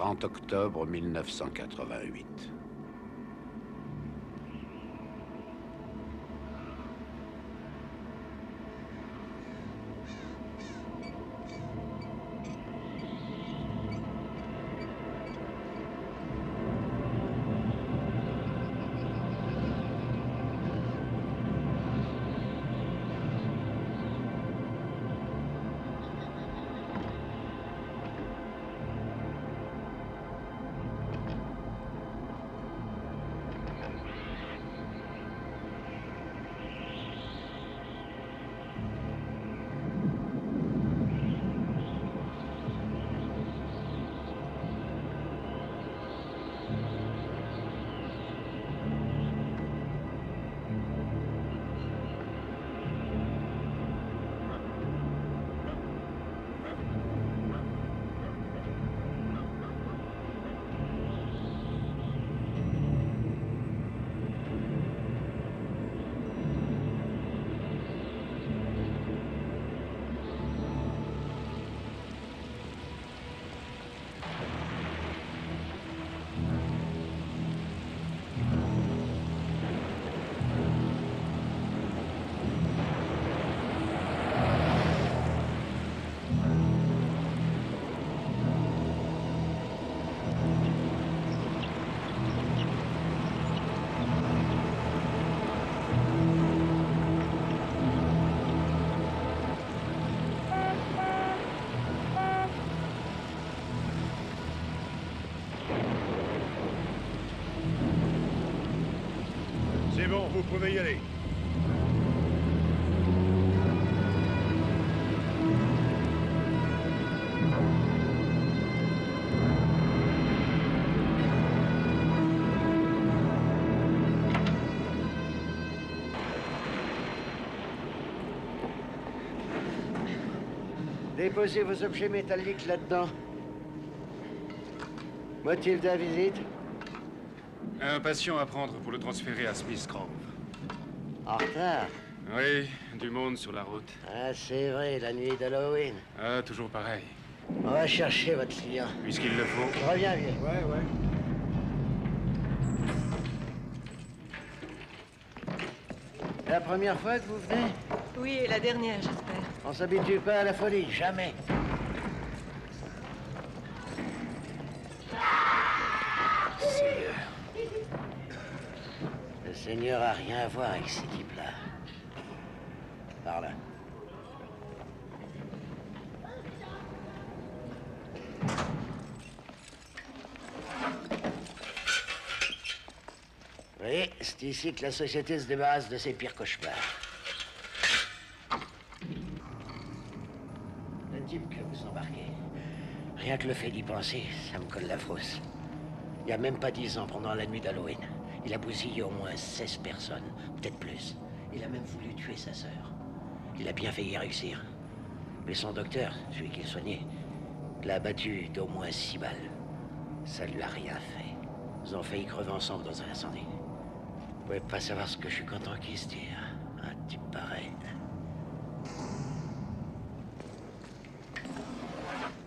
30 octobre 1988. C'est bon, vous pouvez y aller. Déposez vos objets métalliques là-dedans. Motif de la visite? Un patient à prendre pour le transférer à Smith Grove. En retard? Oui, du monde sur la route. Ah, c'est vrai, la nuit d'Halloween. Ah, toujours pareil. On va chercher votre client. Puisqu'il le faut. Reviens, vieux. Ouais. La première fois que vous venez? Oui, et la dernière, j'espère. On s'habitue pas à la folie, jamais. Seigneur. Le Seigneur a rien à voir avec ces types-là. Par là. Oui, c'est ici que la société se débarrasse de ses pires cauchemars. Le type que vous embarquez, rien que le fait d'y penser, ça me colle la frousse. Il n'y a même pas 10 ans, pendant la nuit d'Halloween, il a bousillé au moins 16 personnes, peut-être plus. Il a même voulu tuer sa sœur. Il a bien failli réussir. Mais son docteur, celui qui le soignait, l'a abattu d'au moins 6 balles. Ça lui a rien fait. Ils ont failli crever ensemble dans un incendie. Vous pouvez pas savoir ce que je suis content qu'il se tire. Un type pareil.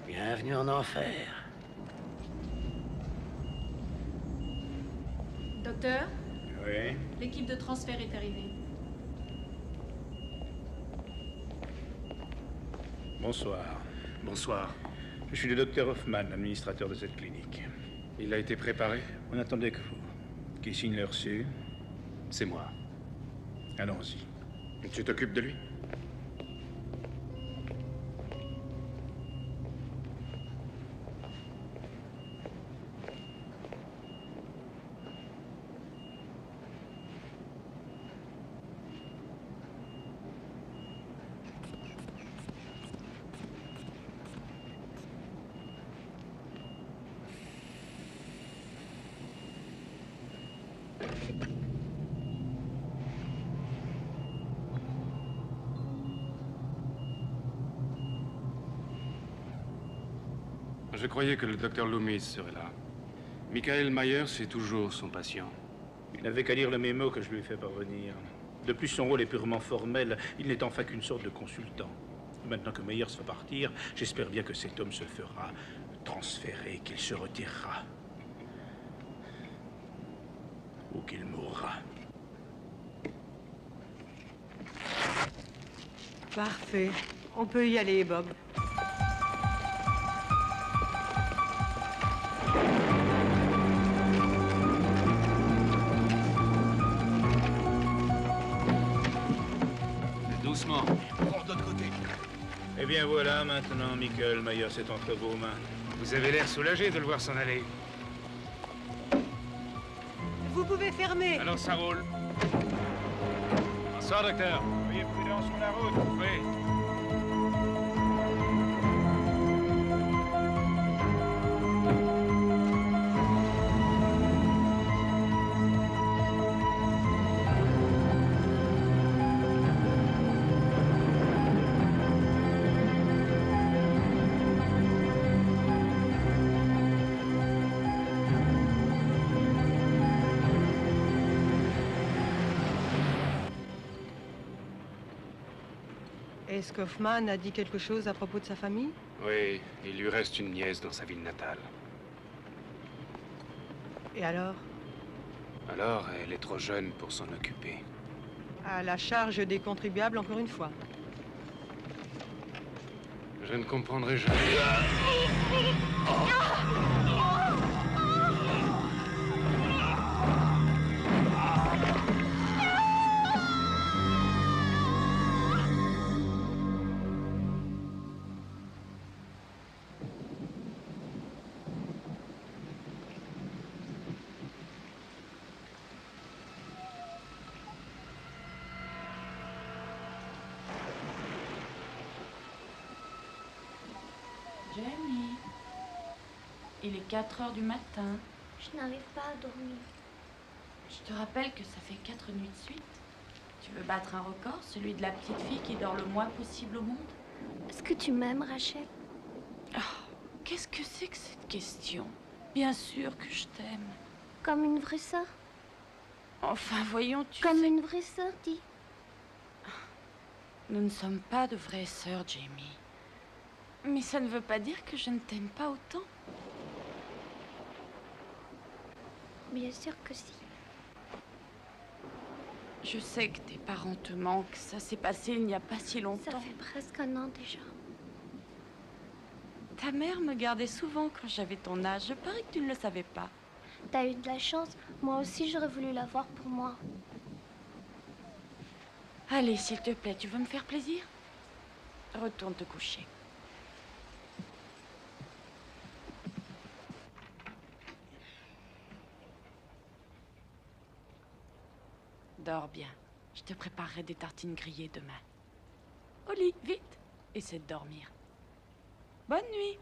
Bienvenue en enfer. Docteur, Oui. l'équipe de transfert est arrivée. Bonsoir. Bonsoir. Je suis le docteur Hoffman, administrateur de cette clinique. Il a été préparé? On attendait que vous. Qui signe le reçu? C'est moi. Allons-y. Tu t'occupes de lui? Je croyais que le docteur Loomis serait là. Michael Myers est toujours son patient. Il n'avait qu'à lire le mémo que je lui ai fait parvenir. De plus, son rôle est purement formel. Il n'est en fait qu'une sorte de consultant. Maintenant que Myers va partir, j'espère bien que cet homme se fera transféré qu'il se retirera. Ou qu'il mourra. Parfait. On peut y aller, Bob. Doucement. Prends de l'autre côté. Eh bien voilà, maintenant, Michael Myers est entre vos mains. Vous avez l'air soulagé de le voir s'en aller. Vous pouvez fermer. Alors ça roule. Bonsoir, docteur. Soyez prudent sur la route. Oui. Est-ce qu'Hoffman a dit quelque chose à propos de sa famille? Oui, il lui reste une nièce dans sa ville natale. Et alors? Alors, elle est trop jeune pour s'en occuper. À la charge des contribuables, encore une fois. Je ne comprendrai jamais. Jamie, il est 4 heures du matin. Je n'arrive pas à dormir. Je te rappelle que ça fait 4 nuits de suite. Tu veux battre un record, celui de la petite fille qui dort le moins possible au monde? Est-ce que tu m'aimes, Rachel? Qu'est-ce que c'est que cette question? Bien sûr que je t'aime. Comme une vraie sœur? Enfin, voyons, tu Comme sais... une vraie sœur, dis. Nous ne sommes pas de vraies sœurs, Jamie. Mais ça ne veut pas dire que je ne t'aime pas autant. Bien sûr que si. Je sais que tes parents te manquent. Ça s'est passé il n'y a pas si Ça longtemps. fait presque un an déjà. Ta mère me gardait souvent quand j'avais ton âge. Je parie que tu ne le savais pas. T'as eu de la chance. Moi aussi, j'aurais voulu l'avoir pour moi. Allez, s'il te plaît, tu veux me faire plaisir? Retourne te coucher. Dors bien. Je te préparerai des tartines grillées demain. Au lit, vite. Essaie de dormir. Bonne nuit.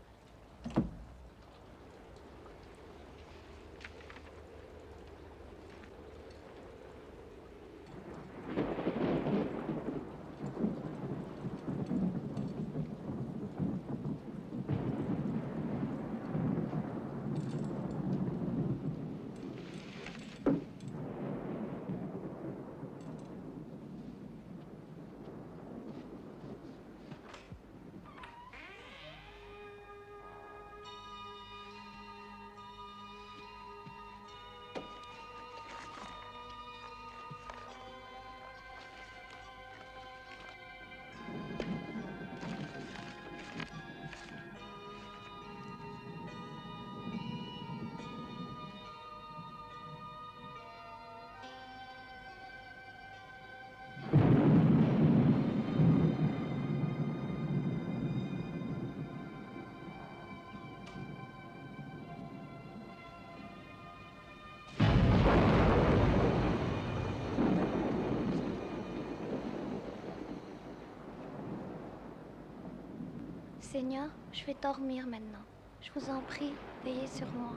Seigneur, je vais dormir maintenant. Je vous en prie, veillez sur moi.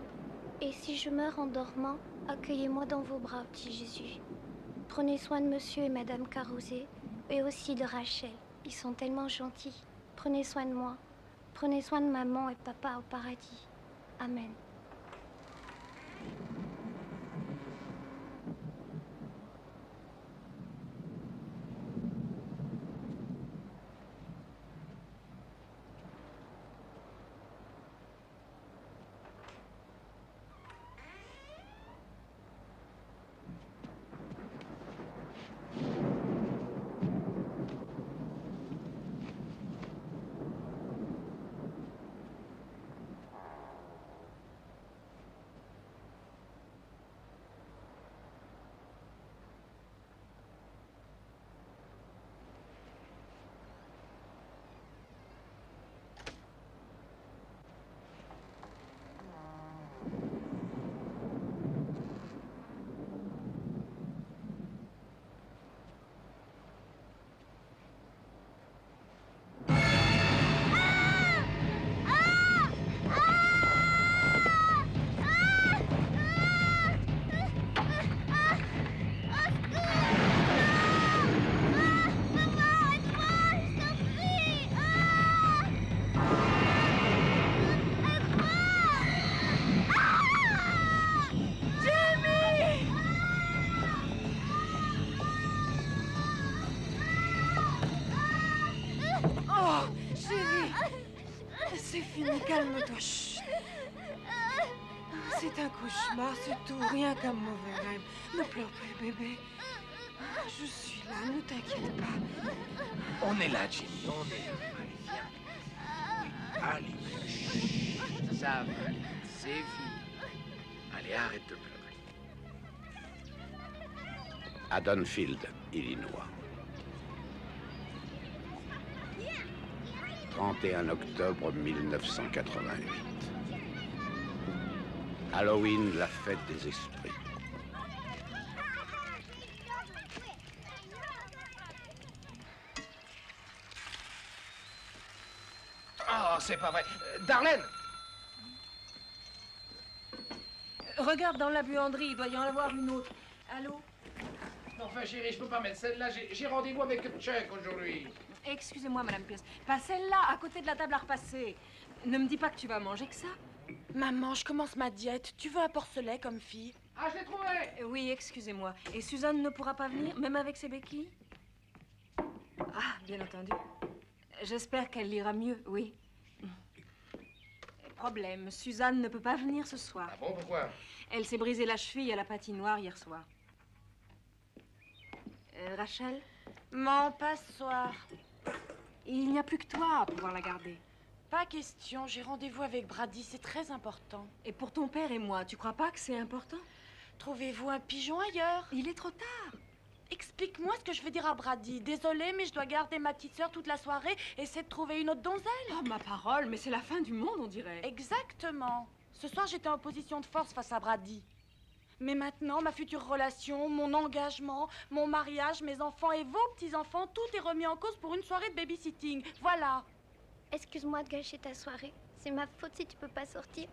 Et si je meurs en dormant, accueillez-moi dans vos bras, petit Jésus. Prenez soin de monsieur et madame Carousé, et aussi de Rachel. Ils sont tellement gentils. Prenez soin de moi. Prenez soin de maman et papa au paradis. Amen. calme-toi. Chut. C'est un cauchemar, c'est tout. Rien qu'un mauvais rêve. Ne pleure plus, bébé. Je suis là, ne t'inquiète pas. On est là, Jimmy, on est là. Allez, viens. Oui, allez. Chut, ça va aller, c'est fini. Allez, arrête de pleurer. À Dunfield, Illinois. 31 octobre 1988. Halloween, la fête des esprits. Oh, c'est pas vrai. Darlene! Regarde dans la buanderie, il doit y en avoir une autre. Allô? Enfin, chérie, je peux pas mettre celle-là. J'ai rendez-vous avec Chuck aujourd'hui. Excusez-moi, Madame Pierce. Pas celle-là, à côté de la table à repasser. Ne me dis pas que tu vas manger que ça. Maman, je commence ma diète. Tu veux un porcelet comme fille? Ah, je l'ai trouvé! Oui, excusez-moi. Et Suzanne ne pourra pas venir, même avec ses béquilles? Ah, bien entendu. J'espère qu'elle ira mieux, oui. Problème, Suzanne ne peut pas venir ce soir. Ah bon, pourquoi? Elle s'est brisé la cheville à la patinoire hier soir. Rachel? Maman, pas ce soir. Il n'y a plus que toi à pouvoir la garder. Pas question, j'ai rendez-vous avec Brady, c'est très important. Et pour ton père et moi, tu crois pas que c'est important? Trouvez-vous un pigeon ailleurs? Il est trop tard. Explique-moi ce que je vais dire à Brady. Désolée, mais je dois garder ma petite sœur toute la soirée et essayer de trouver une autre donzelle. Oh, ma parole, mais c'est la fin du monde, on dirait. Exactement. Ce soir, j'étais en position de force face à Brady. Mais maintenant, ma future relation, mon engagement, mon mariage, mes enfants et vos petits-enfants, tout est remis en cause pour une soirée de babysitting. Voilà. Excuse-moi de gâcher ta soirée. C'est ma faute si tu peux pas sortir.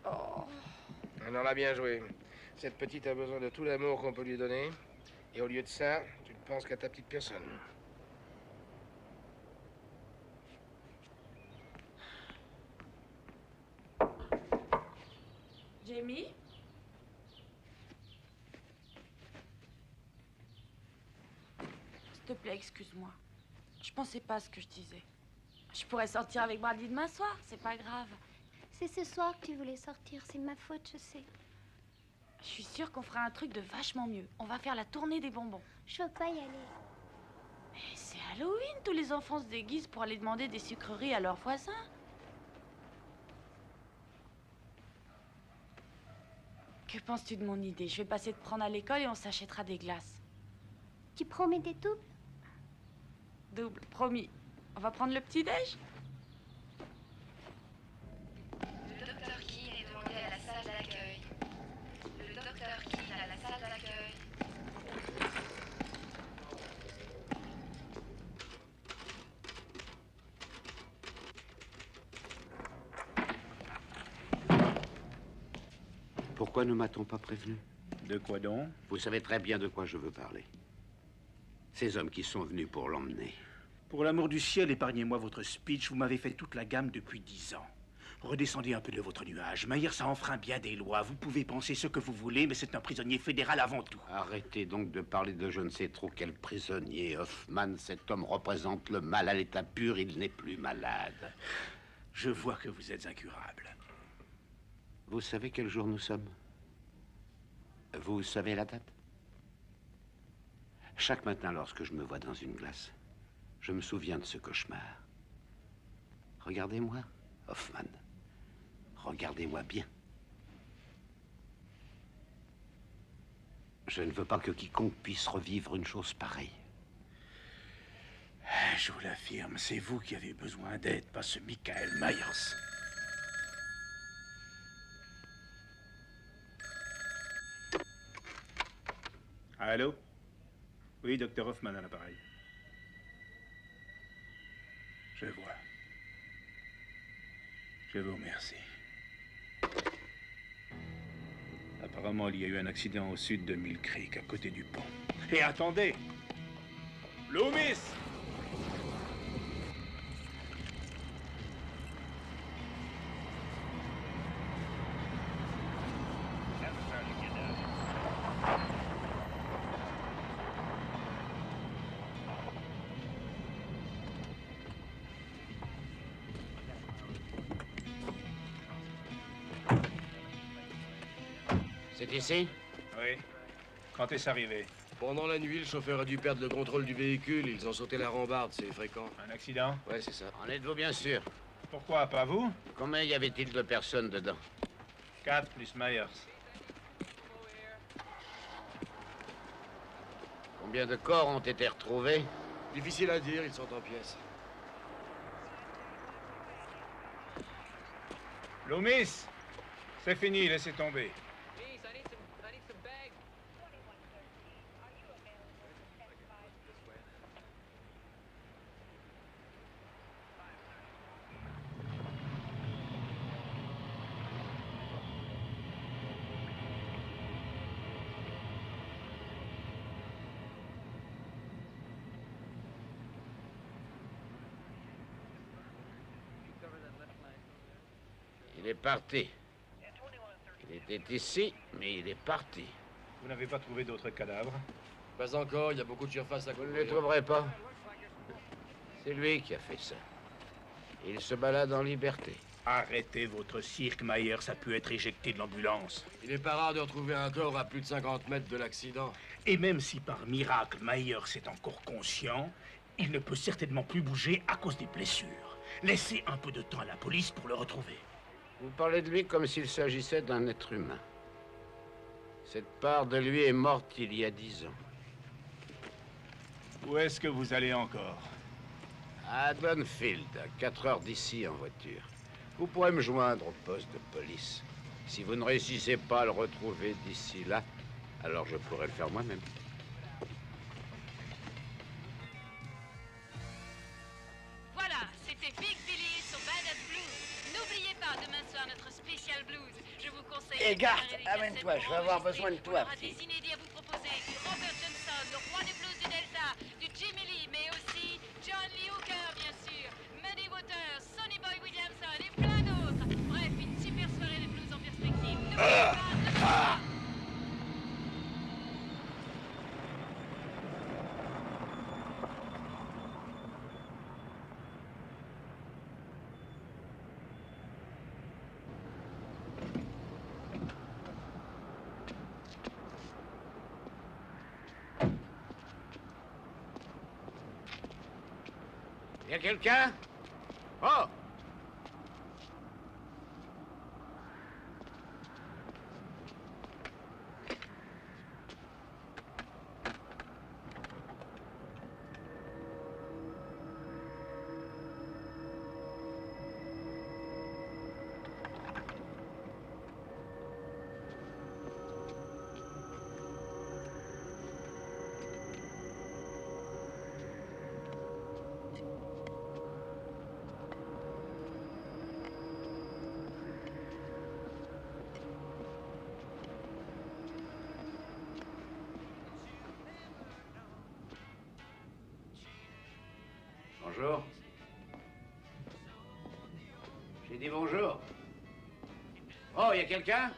Oh. Alors là, bien joué. Cette petite a besoin de tout l'amour qu'on peut lui donner. Et au lieu de ça, tu ne penses qu'à ta petite personne. Jamie? S'il te plaît, excuse-moi. Je pensais pas à ce que je disais. Je pourrais sortir avec Brady demain soir, c'est pas grave. C'est ce soir que tu voulais sortir. C'est ma faute, je sais. Je suis sûre qu'on fera un truc de vachement mieux. On va faire la tournée des bonbons. Je veux pas y aller. Mais c'est Halloween, tous les enfants se déguisent pour aller demander des sucreries à leurs voisins. Que penses-tu de mon idée? Je vais passer te prendre à l'école et on s'achètera des glaces. Tu promets des doubles? Double, promis. On va prendre le petit-déj? Le docteur Keane est demandé à la salle d'accueil. Le docteur Keane à la salle d'accueil. Pourquoi ne m'a-t-on pas prévenu? De quoi donc? Vous savez très bien de quoi je veux parler. Ces hommes qui sont venus pour l'emmener. Pour l'amour du ciel, épargnez-moi votre speech. Vous m'avez fait toute la gamme depuis 10 ans. Redescendez un peu de votre nuage. Myers a enfreint bien des lois. Vous pouvez penser ce que vous voulez, mais c'est un prisonnier fédéral avant tout. Arrêtez donc de parler de je ne sais trop quel prisonnier. Hoffman, cet homme représente le mal à l'état pur. Il n'est plus malade. Je vois que vous êtes incurable. Vous savez quel jour nous sommes? Vous savez la date? Chaque matin, lorsque je me vois dans une glace, je me souviens de ce cauchemar. Regardez-moi, Hoffman. Regardez-moi bien. Je ne veux pas que quiconque puisse revivre une chose pareille. Je vous l'affirme, c'est vous qui avez besoin d'aide, pas ce Michael Myers. Allô? Oui, docteur Hoffman à l'appareil. Je vois. Je vous remercie. Apparemment, il y a eu un accident au sud de Mill Creek, à côté du pont. Et attendez! Loomis! C'est ici? Oui. Quand est-ce arrivé? Pendant la nuit, le chauffeur a dû perdre le contrôle du véhicule. Ils ont sauté la rambarde, c'est fréquent. Un accident? Ouais, c'est ça. En êtes-vous bien sûr? Pourquoi, pas vous? Combien y avait-il de personnes dedans? 4 plus Myers. Combien de corps ont été retrouvés? Difficile à dire, ils sont en pièces. Loomis! C'est fini, laissez tomber. Il est parti. Il était ici, mais il est parti. Vous n'avez pas trouvé d'autres cadavres? Pas encore, il y a beaucoup de surface à Vous ne couvrir. les trouverez pas. C'est lui qui a fait ça. Il se balade en liberté. Arrêtez votre cirque, Myers a pu être éjecté de l'ambulance. Il est pas rare de retrouver un corps à plus de 50 mètres de l'accident. Et même si par miracle Myers est encore conscient, il ne peut certainement plus bouger à cause des blessures. Laissez un peu de temps à la police pour le retrouver. Vous parlez de lui comme s'il s'agissait d'un être humain. Cette part de lui est morte il y a 10 ans. Où est-ce que vous allez encore? À Dunfield, à 4 heures d'ici en voiture. Vous pourrez me joindre au poste de police. Si vous ne réussissez pas à le retrouver d'ici là, alors je pourrai le faire moi-même. Voilà, c'était Big Billy et son Badass Blues. N'oubliez pas, demain soir, notre spécial blues. Je vous conseille... Hé, Garth, amène-toi, je vais avoir besoin de toi, On aura des petit. inédits à vous proposer. Du Robert Johnson, le roi des blues du Delta, du Jimmy Lee, mais aussi John Lee Hooker, bien sûr, Muddy Waters, Sonny Boy Williamson et plein d'autres. Bref, une super soirée de blues en perspective. N'oubliez pas, demain soir. Y a quelqu'un? Oh! Bonjour. J'ai dit bonjour. Oh, y a quelqu'un?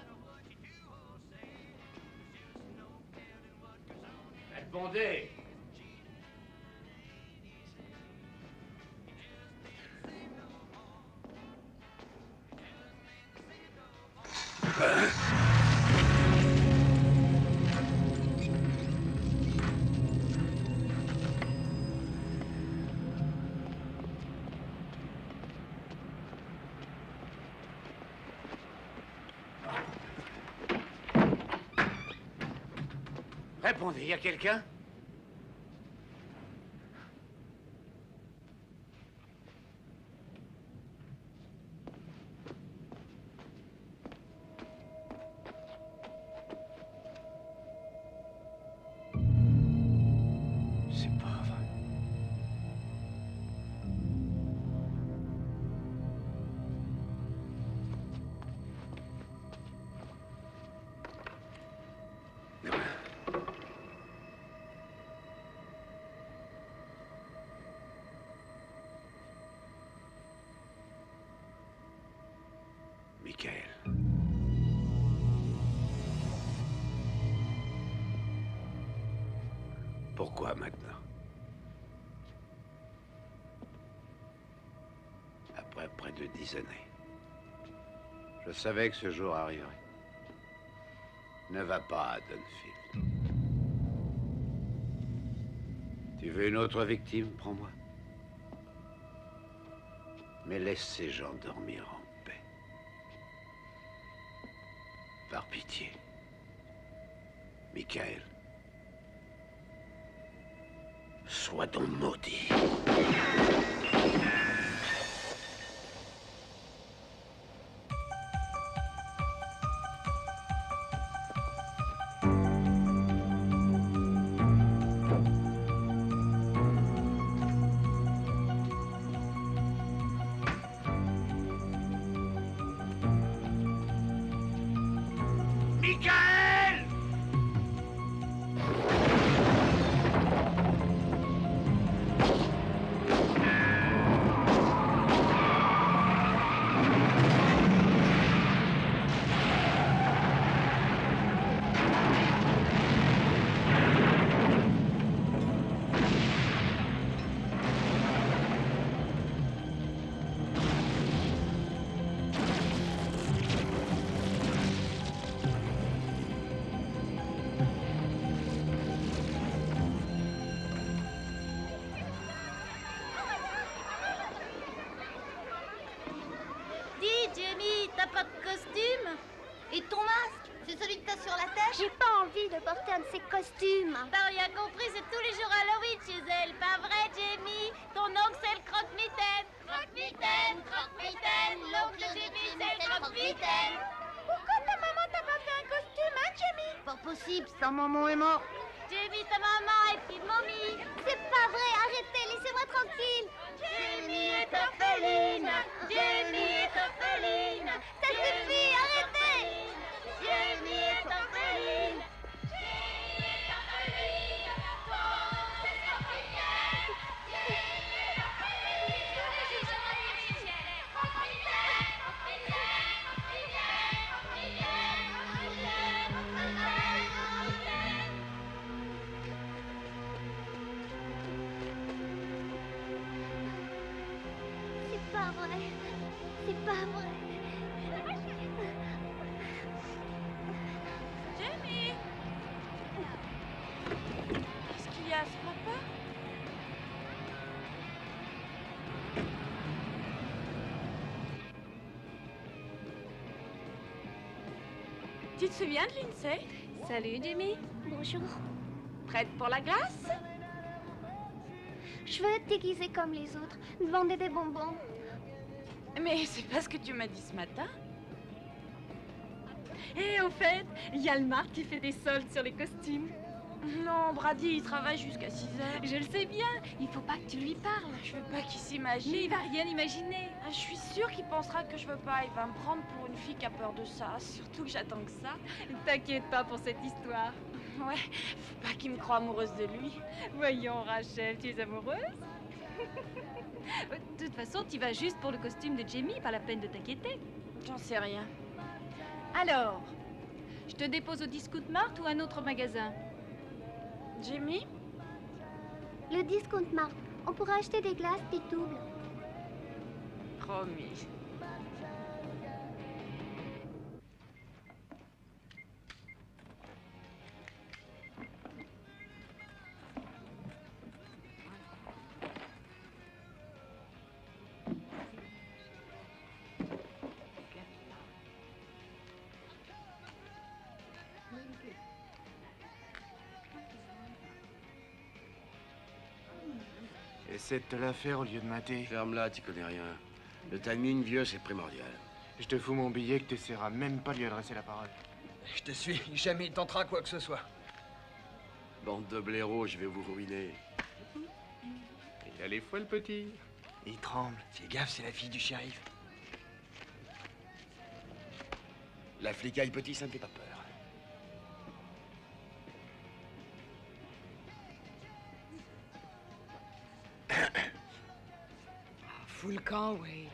Répondez. Répondez, y a quelqu'un? C'est pas vrai. Michael. Pourquoi maintenant? Après près de 10 années. Je savais que ce jour arriverait. Ne va pas à Dunfield. Tu veux une autre victime? Prends-moi. Mais laisse ces gens dormir en paix. Par pitié. Michael. Sois donc maudit. J'ai pas envie de porter un de ces costumes. T'as rien compris, c'est tous les jours Halloween chez elle. Pas vrai, Jamie? Ton oncle, c'est le croque-mitaine. Croque-mitaine, croque-mitaine. L'oncle Jamie, c'est le croque-mitaine. Pourquoi ta maman t'a pas fait un costume, hein, Jamie? Pas possible, sa maman est morte. Jamie, ta maman est petite momie. C'est pas vrai, arrêtez, laissez-moi tranquille. Jamie est orpheline. Jamie est orpheline. Ça suffit, arrêtez. Jamie est orpheline. C'est pas vrai. C'est pas vrai. Jamie! Qu'est-ce qu'il y a, ça va pas? Tu te souviens de Lindsay? Salut, Jamie. Bonjour. Prête pour la glace? Je veux être déguisée comme les autres, demander des bonbons. Mais c'est pas ce que tu m'as dit ce matin. Et au fait, il y a le Marc qui fait des soldes sur les costumes. Non, Brady, il travaille jusqu'à 6 heures. Je le sais bien, il faut pas que tu lui parles. Je veux pas qu'il Mais s'imagine. il va rien imaginer. Ah, je suis sûre qu'il pensera que je veux pas. Il va me prendre pour une fille qui a peur de ça. Surtout que j'attends que ça. T'inquiète pas pour cette histoire. Ouais, faut pas qu'il me croie amoureuse de lui. Voyons, Rachel, tu es amoureuse? De toute façon, tu vas juste pour le costume de Jamie, pas la peine de t'inquiéter. J'en sais rien. Alors, je te dépose au Discount Mart ou un autre magasin? Jamie? Le Discount Mart. On pourra acheter des glaces, des doubles. Promis. Essaie de te la faire au lieu de mater. Ferme-la, tu connais rien. Le timing, vieux, c'est primordial. Je te fous mon billet que t'essaieras même pas de lui adresser la parole. Je te suis, jamais il tentera quoi que ce soit. Bande de blaireaux, je vais vous ruiner. Il a les fois le petit. Il tremble. Fais gaffe, c'est la fille du shérif. La flicaille petit, ça me fait pas peur. Fous le camp, Wade.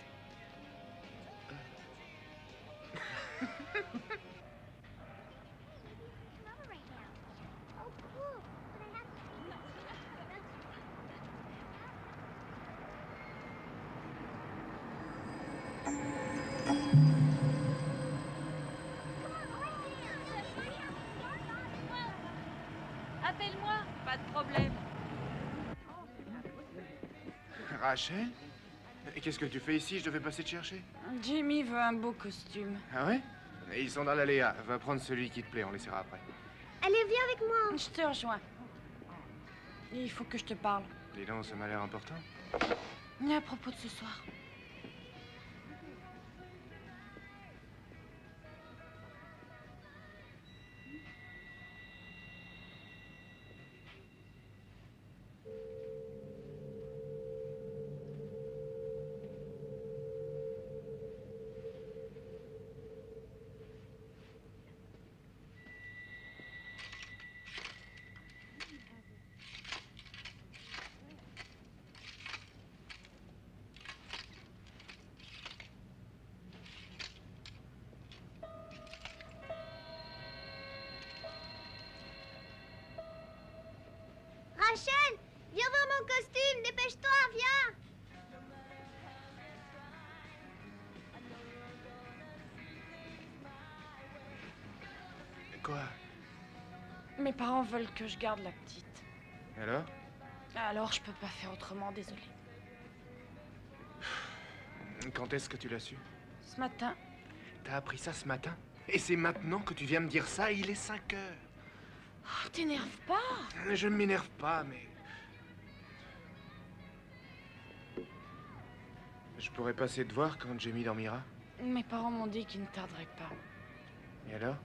Rachel? Et qu'est-ce que tu fais ici? Je devais passer te chercher. Jamie veut un beau costume. Ah ouais? Et ils sont dans l'aléa. Va prendre celui qui te plaît, on les essaiera après. Allez, viens avec moi. Je te rejoins. Il faut que je te parle. Dis donc, ça m'a l'air important. Et à propos de ce soir. Rachel, viens voir mon costume, dépêche-toi, viens. Quoi? Mes parents veulent que je garde la petite. Alors? Alors je peux pas faire autrement, désolée. Quand est-ce que tu l'as su? Ce matin. T'as appris ça ce matin? Et c'est maintenant que tu viens me dire ça? Il est 5 heures. Oh, t'énerve pas. Je ne m'énerve pas, mais... Je pourrais passer te voir quand Jamie dormira? Mes parents m'ont dit qu'ils ne tarderaient pas. Et alors?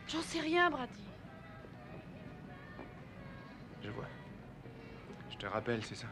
J'en sais rien, Brady. Je vois. Je te rappelle, c'est ça?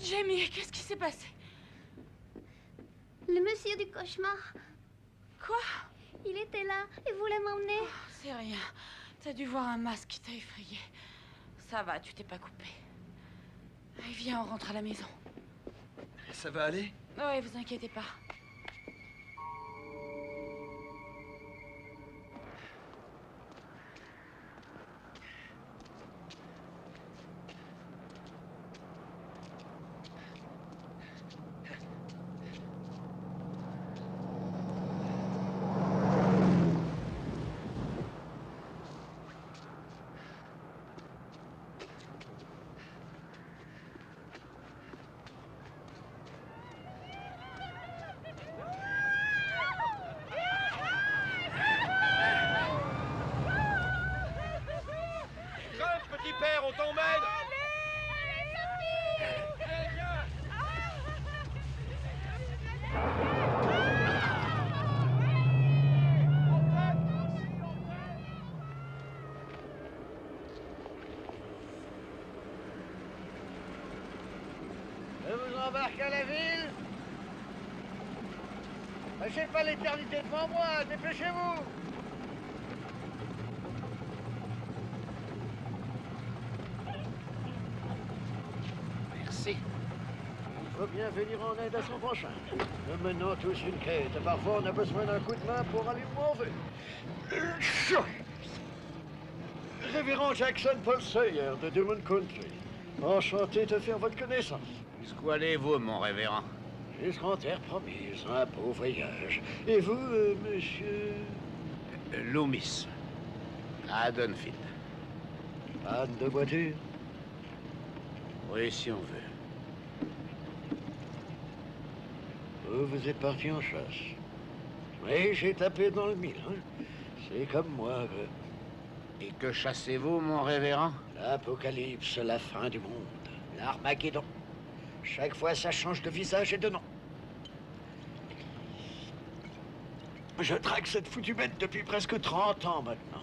Jamie, qu'est-ce qui s'est passé? Le monsieur du cauchemar. Quoi? Il était là et voulait m'emmener. Oh, c'est rien. T'as dû voir un masque qui t'a effrayé. Ça va, tu t'es pas coupé. Allez, viens, on rentre à la maison. Ça va aller? Oui, vous inquiétez pas. Père, on t'emmène! Je vous embarque à la ville. J'ai pas l'éternité devant moi, dépêchez-vous. Merci. Il faut bien venir en aide à son prochain. Nous menons tous une quête. Parfois, on a besoin d'un coup de main pour aller où on veut. Révérend Jackson Paul Sawyer de Demon Country. Enchanté de faire votre connaissance. Jusqu'où allez-vous, mon révérend? Jusqu'en terre promise, un beau voyage. Et vous, monsieur... Loomis. À Dunfield. Panne de voiture? Oui, si on veut. Vous êtes parti en chasse. Oui, j'ai tapé dans le mille. Hein. C'est comme moi. Et que chassez-vous, mon révérend? L'apocalypse, la fin du monde. L'Armageddon. Chaque fois, ça change de visage et de nom. Je traque cette foutue bête depuis presque 30 ans maintenant.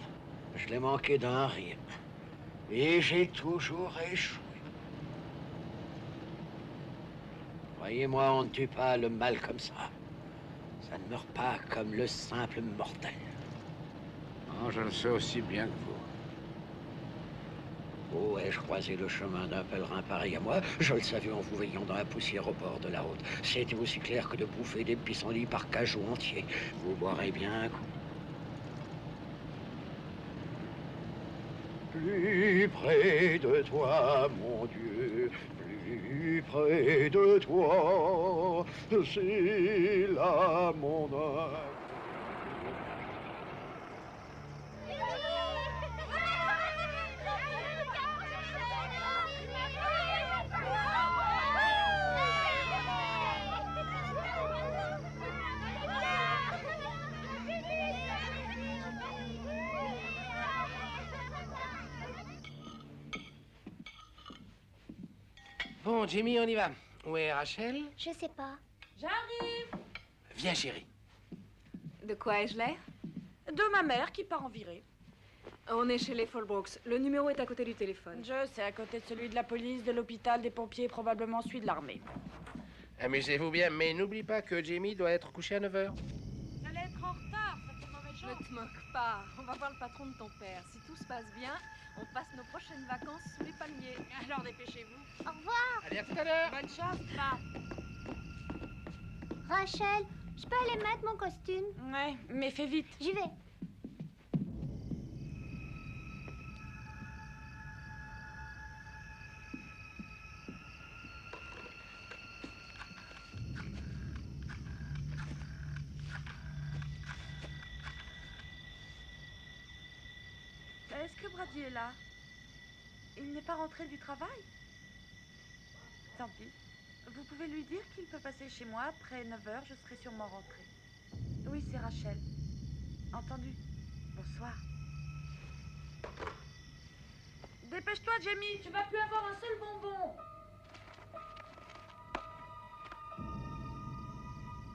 Je l'ai manqué d'un rien. Et j'ai toujours échoué. Croyez-moi, on ne tue pas le mal comme ça. Ça ne meurt pas comme le simple mortel. Non, je le sais aussi bien que vous. Où ai-je croisé le chemin d'un pèlerin pareil à moi? Je le savais en vous voyant dans la poussière au bord de la route. C'était aussi clair que de bouffer des pissenlits par cajou entier. Vous boirez bien un coup. Plus près de toi, mon Dieu, plus près de toi, c'est là mon âme. Bon, Jimmy, on y va. Où est Rachel? Je sais pas. J'arrive. Viens, chérie. De quoi ai-je l'air? De ma mère qui part en virée. On est chez les Fallbrooks. Le numéro est à côté du téléphone. Je sais, à côté de celui de la police, de l'hôpital, des pompiers, probablement celui de l'armée. Amusez-vous bien, mais n'oublie pas que Jimmy doit être couché à 9 h. Vous allez être en retard, ça fait mauvais genre. Ne te moque pas. On va voir le patron de ton père. Si tout se passe bien, on passe nos prochaines vacances sous les palmiers. Alors dépêchez-vous. Au revoir. Allez, à tout à l'heure. Bonne chance, pa. Rachel, je peux aller mettre mon costume? Ouais, mais fais vite. J'y vais. Est-ce que Brady est là? Il n'est pas rentré du travail? Tant pis. Vous pouvez lui dire qu'il peut passer chez moi après 9 h, je serai sûrement rentrée. Oui, c'est Rachel. Entendu. Bonsoir. Dépêche-toi, Jamie, tu vas plus avoir un seul bonbon.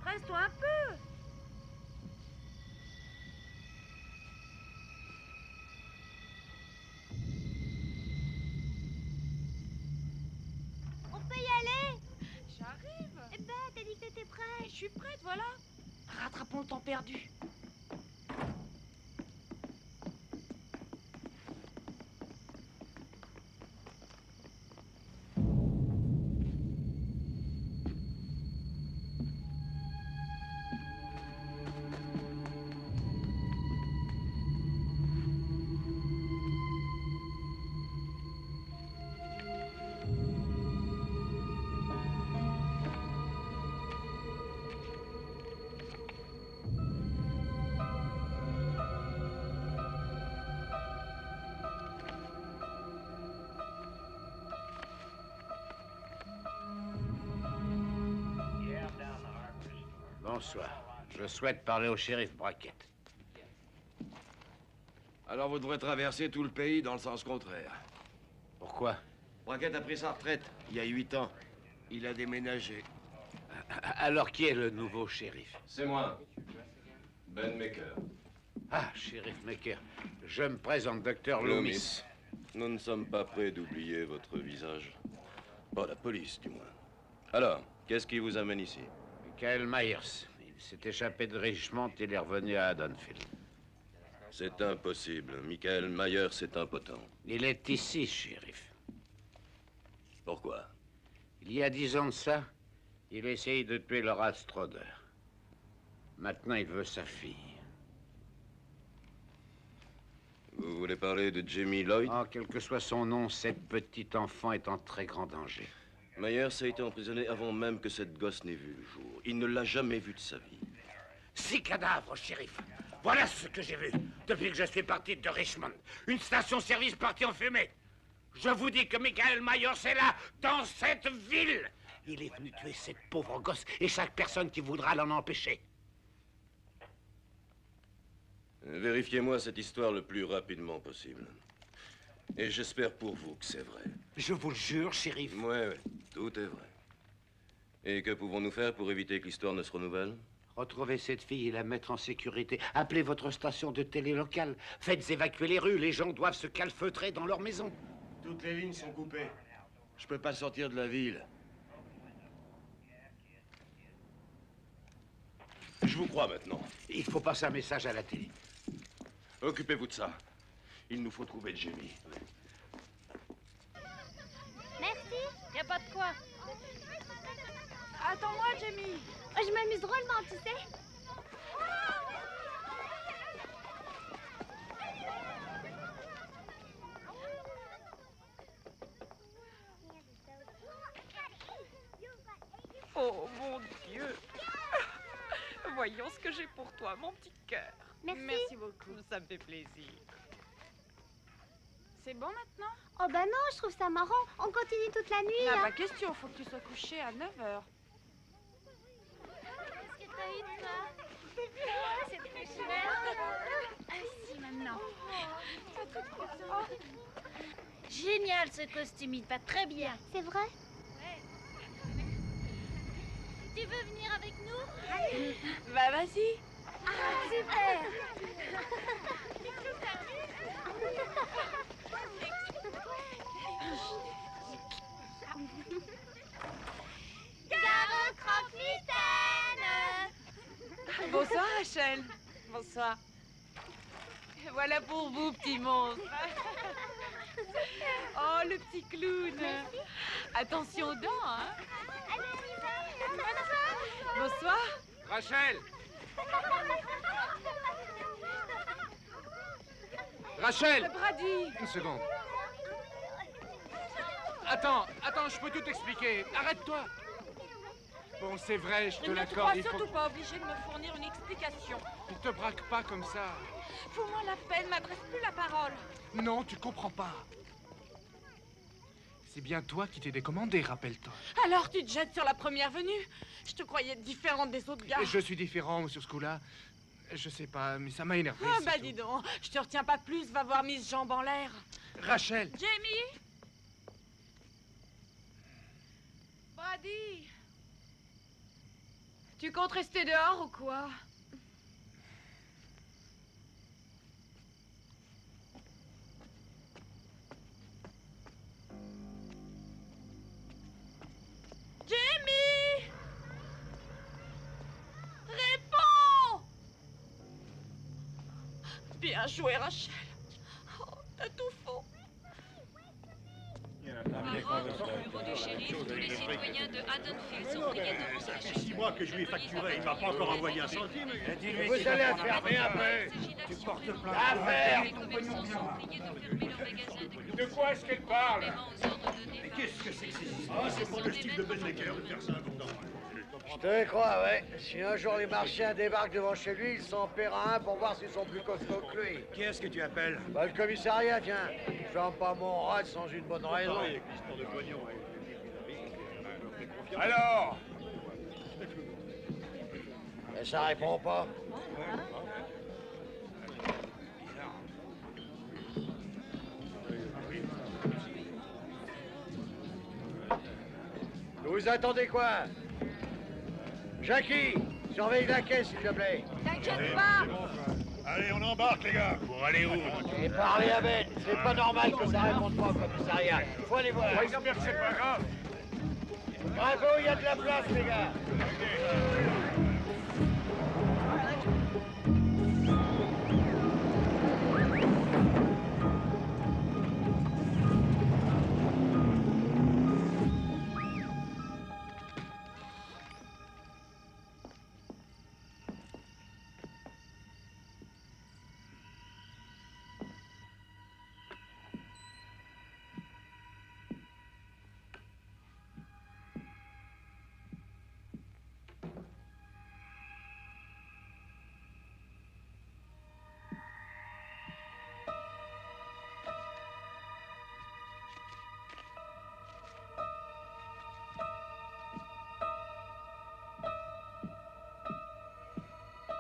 Presse-toi un peu. On peut y aller? J'arrive. Eh ben, t'as dit que t'étais prête. Je suis prête, voilà. Rattrapons le temps perdu. Bonsoir. Je souhaite parler au shérif Brackett. Alors vous devrez traverser tout le pays dans le sens contraire. Pourquoi? Brackett a pris sa retraite il y a 8 ans. Il a déménagé. Alors qui est le nouveau shérif? C'est moi. Ben Maker. Ah, shérif Maker. Je me présente, docteur Loomis. Nous ne sommes pas prêts d'oublier votre visage. Pas la police, du moins. Alors, qu'est-ce qui vous amène ici? Michael Myers. Il s'est échappé de Richmond et il est revenu à Haddonfield. C'est impossible. Michael Myers est impotent. Il est ici, shérif. Pourquoi? Il y a 10 ans de ça, il a essayé de tuer Laura Stroder. Maintenant, il veut sa fille. Vous voulez parler de Jamie Lloyd? Oh, quel que soit son nom, cette petite enfant est en très grand danger. Myers a été emprisonné avant même que cette gosse n'ait vu le jour. Il ne l'a jamais vue de sa vie. 6 cadavres, shérif. Voilà ce que j'ai vu depuis que je suis parti de Richmond. Une station-service partie en fumée. Je vous dis que Michael Myers est là, dans cette ville. Il est venu tuer cette pauvre gosse et chaque personne qui voudra l'en empêcher. Vérifiez-moi cette histoire le plus rapidement possible. Et j'espère pour vous que c'est vrai. Je vous le jure, shérif. Ouais, tout est vrai. Et que pouvons-nous faire pour éviter que l'histoire ne se renouvelle? Retrouvez cette fille et la mettre en sécurité. Appelez votre station de télé locale. Faites évacuer les rues. Les gens doivent se calfeutrer dans leur maison. Toutes les lignes sont coupées. Je peux pas sortir de la ville. Je vous crois maintenant. Il faut passer un message à la télé. Occupez-vous de ça. Il nous faut trouver Jamie. a pas de quoi. Attends-moi, Jamie. Je m'amuse drôlement, tu sais. Oh mon Dieu. Voyons ce que j'ai pour toi, mon petit cœur. Merci beaucoup. Ça me fait plaisir. C'est bon maintenant? Oh bah non, je trouve ça marrant. On continue toute la nuit. Ah, hein. pas question, faut que tu sois couché à 9h. Qu'est-ce que t'as eu, toi? C'est très chouette. Assis maintenant. Génial ce costume, il te va très bien. C'est vrai? Tu veux venir avec nous? Bah vas-y. Ah, super. Gare croque-mitaine. Bonsoir, Rachel. Bonsoir. Voilà pour vous, petit monstre. Oh, le petit clown. Attention aux dents, hein. Bonsoir. Rachel! Rachel! Brady. Une seconde. Attends, je peux tout expliquer. Arrête-toi! Bon, c'est vrai, je te Ne te l'accorde, crois il faut... surtout pas obligé de me fournir une explication. Ne te braque pas comme ça. Fous-moi la peine, m'adresse plus la parole. Non, tu comprends pas. C'est bien toi qui t'es décommandé, rappelle-toi. Alors tu te jettes sur la première venue? Je te croyais différente des autres gars. Et je suis différent sur ce coup-là. Je sais pas, mais ça m'a énervé. Ah c'est bah tout. dis donc, je te retiens pas plus, va voir Miss Jambe en l'air. Rachel! Jamie? Brady? Tu comptes rester dehors ou quoi? Jamie! Réponds! Bien joué, Rachel. Oh, t'as tout faux. Bureau du shérif, tous les citoyens de Haddonfield sont priés de rentrer chez eux. 6 mois que je lui ai facturé, il m'a pas encore envoyé un centime. Vous allez enfermer un peu. Tu portes plainte. Affaire. De quoi est-ce qu'elle parle? Mais qu'est-ce que c'est que ces histoires? C'est pas le style de Ben Becker de faire ça pourtant. Je te crois, ouais. Si un jour les Martiens débarquent devant chez lui, ils s'en paieront un pour voir s'ils sont plus costauds que lui. Qui est-ce que tu appelles? Bah, le commissariat, tiens. Je ferme pas mon rad sans une bonne raison. Alors? Et ça répond pas. Vous attendez quoi? Jackie, surveille la caisse, s'il te plaît. T'inquiète pas. Allez, on embarque, les gars. Pour aller où? Et parlez à Ben. C'est pas normal que ça réponde pas au commissariat. Faut aller voir. J'espère que c'est pas grave. Bravo, il y a de la place, les gars.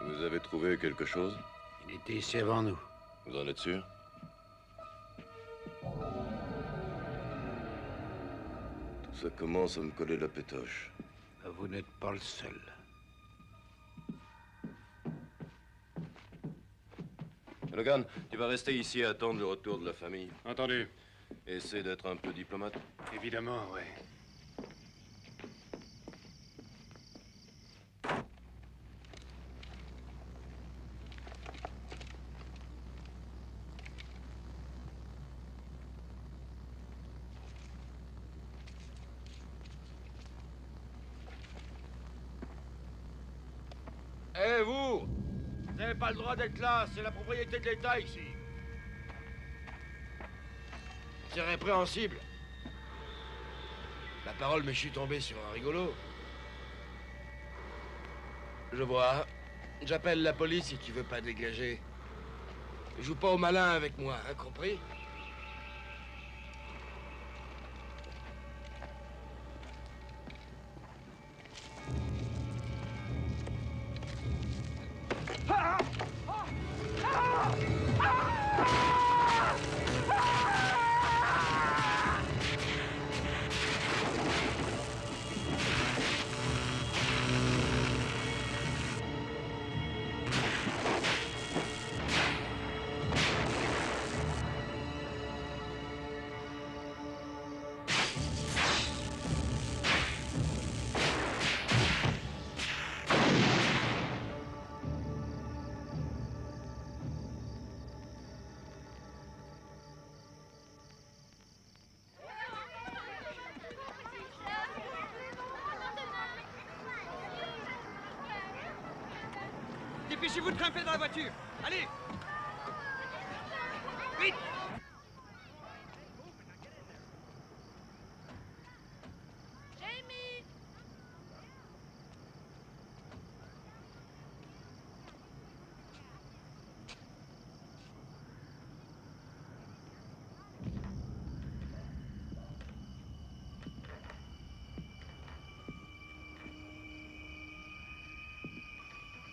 Vous avez trouvé quelque chose? Il était ici avant nous. Vous en êtes sûr? Tout ça commence à me coller la pétoche. Vous n'êtes pas le seul. Logan, tu vas rester ici à attendre le retour de la famille. Entendu. Essaie d'être un peu diplomate. Évidemment, ouais. Eh, vous n'avez pas le droit d'être là, c'est la propriété de l'État ici. C'est répréhensible. La parole, mais je suis tombé sur un rigolo. Je vois. J'appelle la police si tu veux pas dégager. Joue pas au malin avec moi, hein, compris? Dépêchez-vous de grimper dans la voiture. Allez! Vite!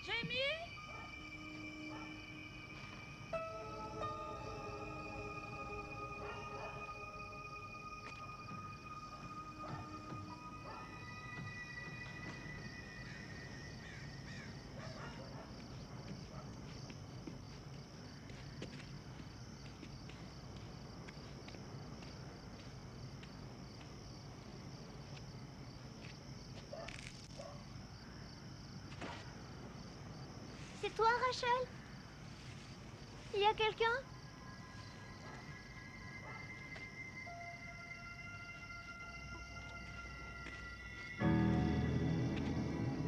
Jamie! Jamie? C'est toi, Rachel? Il y a quelqu'un?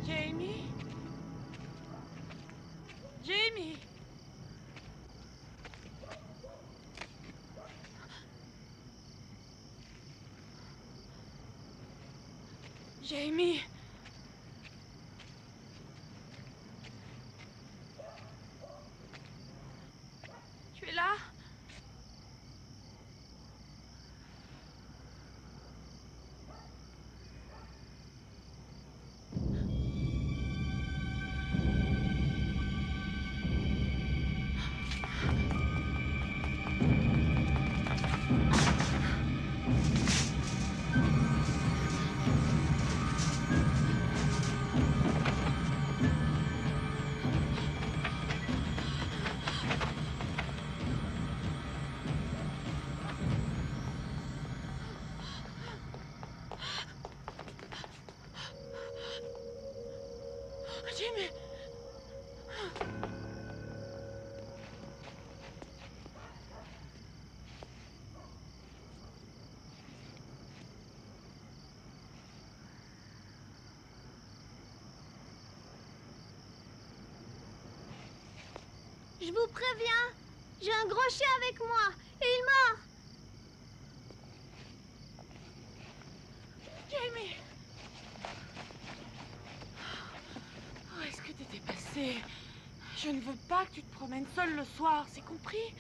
Jamie? Jamie? Jamie? Tu es là? Jamie? Je vous préviens, j'ai un gros chien avec moi et il mord. Jamie! Où est-ce que t'étais passé? Je ne veux pas que tu te promènes seul le soir, c'est compris?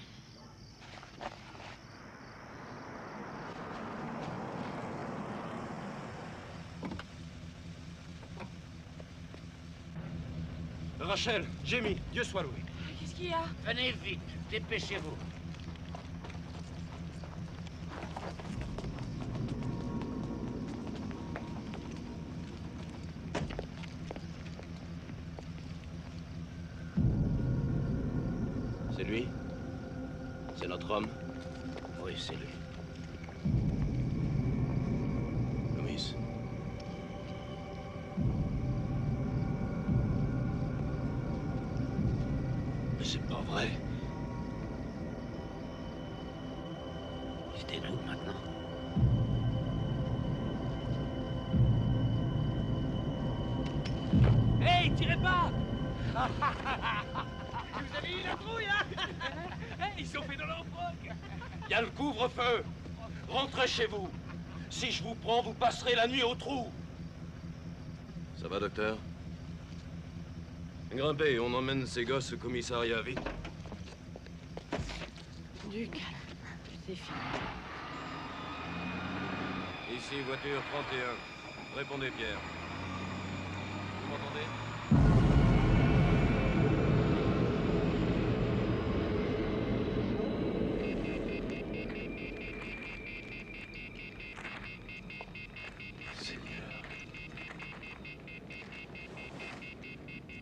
Rachel, Jamie, Dieu soit loué. Qu'est-ce qu'il y a? Venez vite, dépêchez-vous. C'est lui? C'est notre homme? Oui, c'est lui. Louis. Mais c'est pas vrai. C'était nous maintenant. Hey, tirez pas! Vous avez eu la trouille, hein? Ils sont fait dans leur froc. Il y a le couvre-feu. Rentrez chez vous. Si je vous prends, vous passerez la nuit au trou. Ça va, docteur? Grimpez, on emmène ces gosses au commissariat, vite. Du calme. C'est fini. Ici, voiture 31. Répondez, Pierre. Vous m'entendez?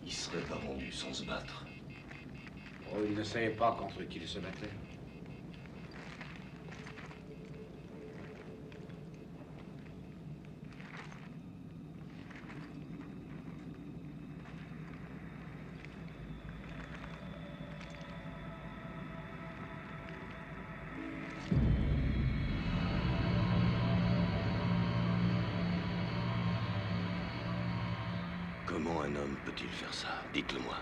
Il serait pas rendu sans se battre. Oh, il ne savait pas contre qui il se battait. Comment un homme peut-il faire ça? Dites-le-moi.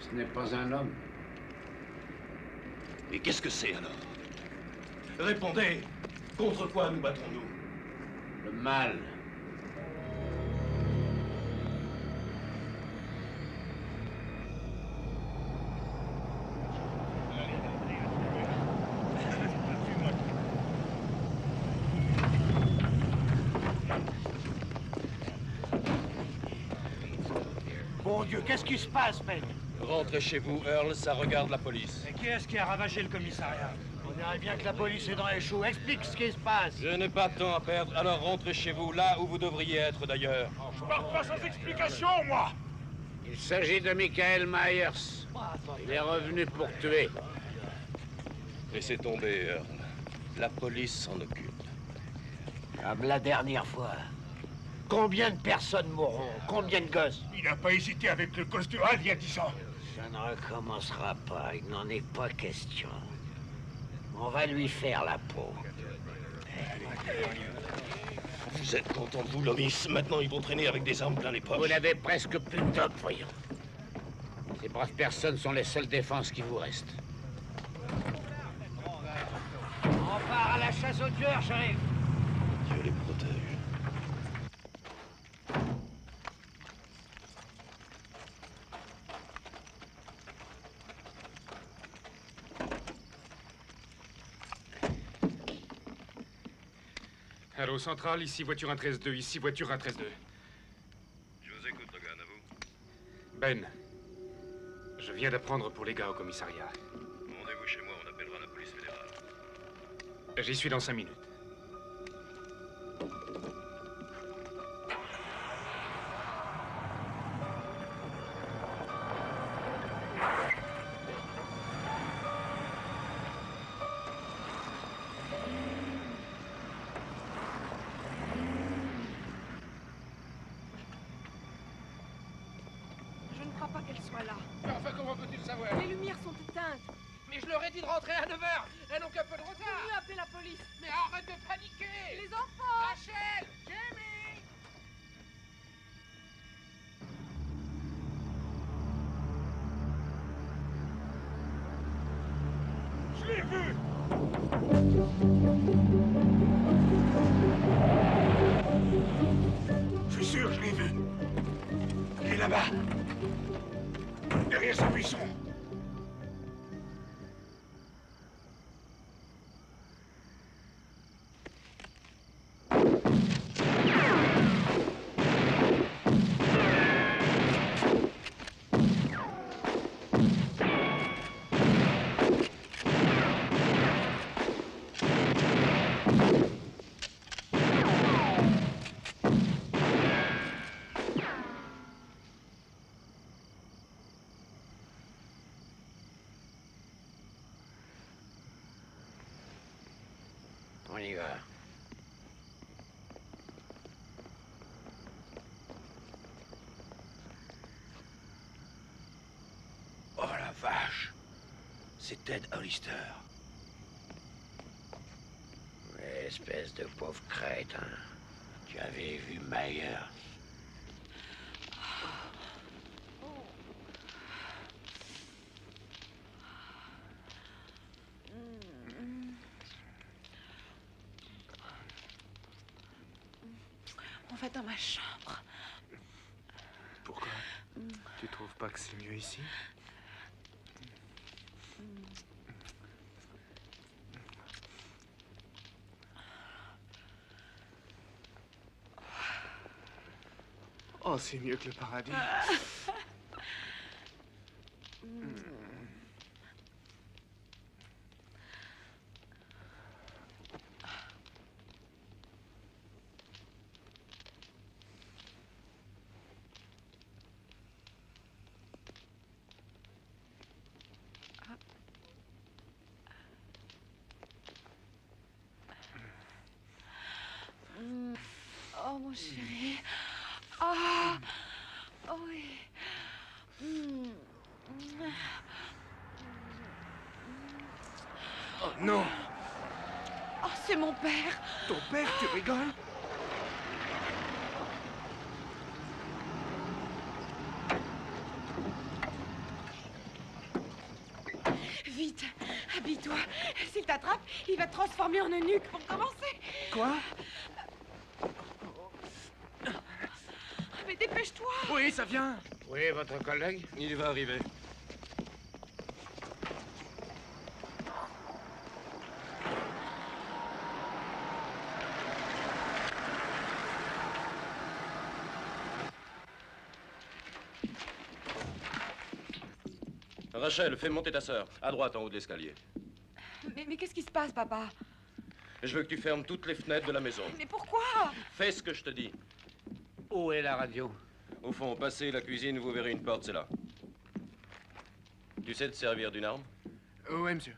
Ce n'est pas un homme. Et qu'est-ce que c'est alors? Répondez! Contre quoi nous battons-nous? Le mal. Bon Dieu, qu'est-ce qui se passe, Ben? Rentrez chez vous, Earl, ça regarde la police. Et qui est-ce qui a ravagé le commissariat? On dirait bien que la police est dans les choux. Explique ce qui se passe. Je n'ai pas de temps à perdre, alors rentrez chez vous, là où vous devriez être d'ailleurs. Je pars pas sans explication, moi. Il s'agit de Michael Myers. Il est revenu pour tuer. Laissez tomber, Earl. La police s'en occupe. Comme la dernière fois. Combien de personnes mourront? Combien de gosses? Il n'a pas hésité avec le gosse de Hal il y a 10 ans. Ça ne recommencera pas, il n'en est pas question. On va lui faire la peau. Vous êtes content de vous, Loomis? Maintenant, ils vont traîner avec des armes plein les poches. Vous n'avez presque plus de top, voyons. Ces braves personnes sont les seules défenses qui vous restent. On part à la chasse aux tueurs, shérif. Dieu les protège. Allô, centrale, ici voiture 132, ici voiture 132. Je vous écoute, Logan, à vous. Ben, je viens d'apprendre pour les gars au commissariat. Rendez-vous chez moi, on appellera la police fédérale. J'y suis dans 5 minutes. Je ne crois pas qu'elle soit là. Mais enfin, comment peux-tu le savoir? Les lumières sont éteintes. Mais je leur ai dit de rentrer à 9h. Elles n'ont qu'un peu de Vaut retard. mieux appeler la police. Mais arrête de paniquer. Les enfants. Rachel, Jamie. Je l'ai vu. Je suis sûr, je l'ai vu. Il est là-bas. Derrière ce buisson. On y va. Oh la vache! C'est Ted Hollister. Espèce de pauvre crétin. Tu avais vu Myers. va dans ma chambre. Pourquoi? Tu trouves pas que c'est mieux ici? Oh, c'est mieux que le paradis. Oh, mon chéri. Ah, oh oui. Oh non! Oh, c'est mon père. Ton père, tu rigoles? Vite, habille-toi. S'il t'attrape, il va te transformer en eunuque pour commencer. Quoi? Mais dépêche-toi. Oui, ça vient. Oui, votre collègue? Il va arriver. Rachel, fais monter ta sœur. À droite, en haut de l'escalier. Mais qu'est-ce qui se passe, papa? Je veux que tu fermes toutes les fenêtres de la maison. Mais pourquoi? Fais ce que je te dis. Où est la radio? Au fond, passez la cuisine, vous verrez une porte, c'est là. Tu sais te servir d'une arme? Oui, monsieur.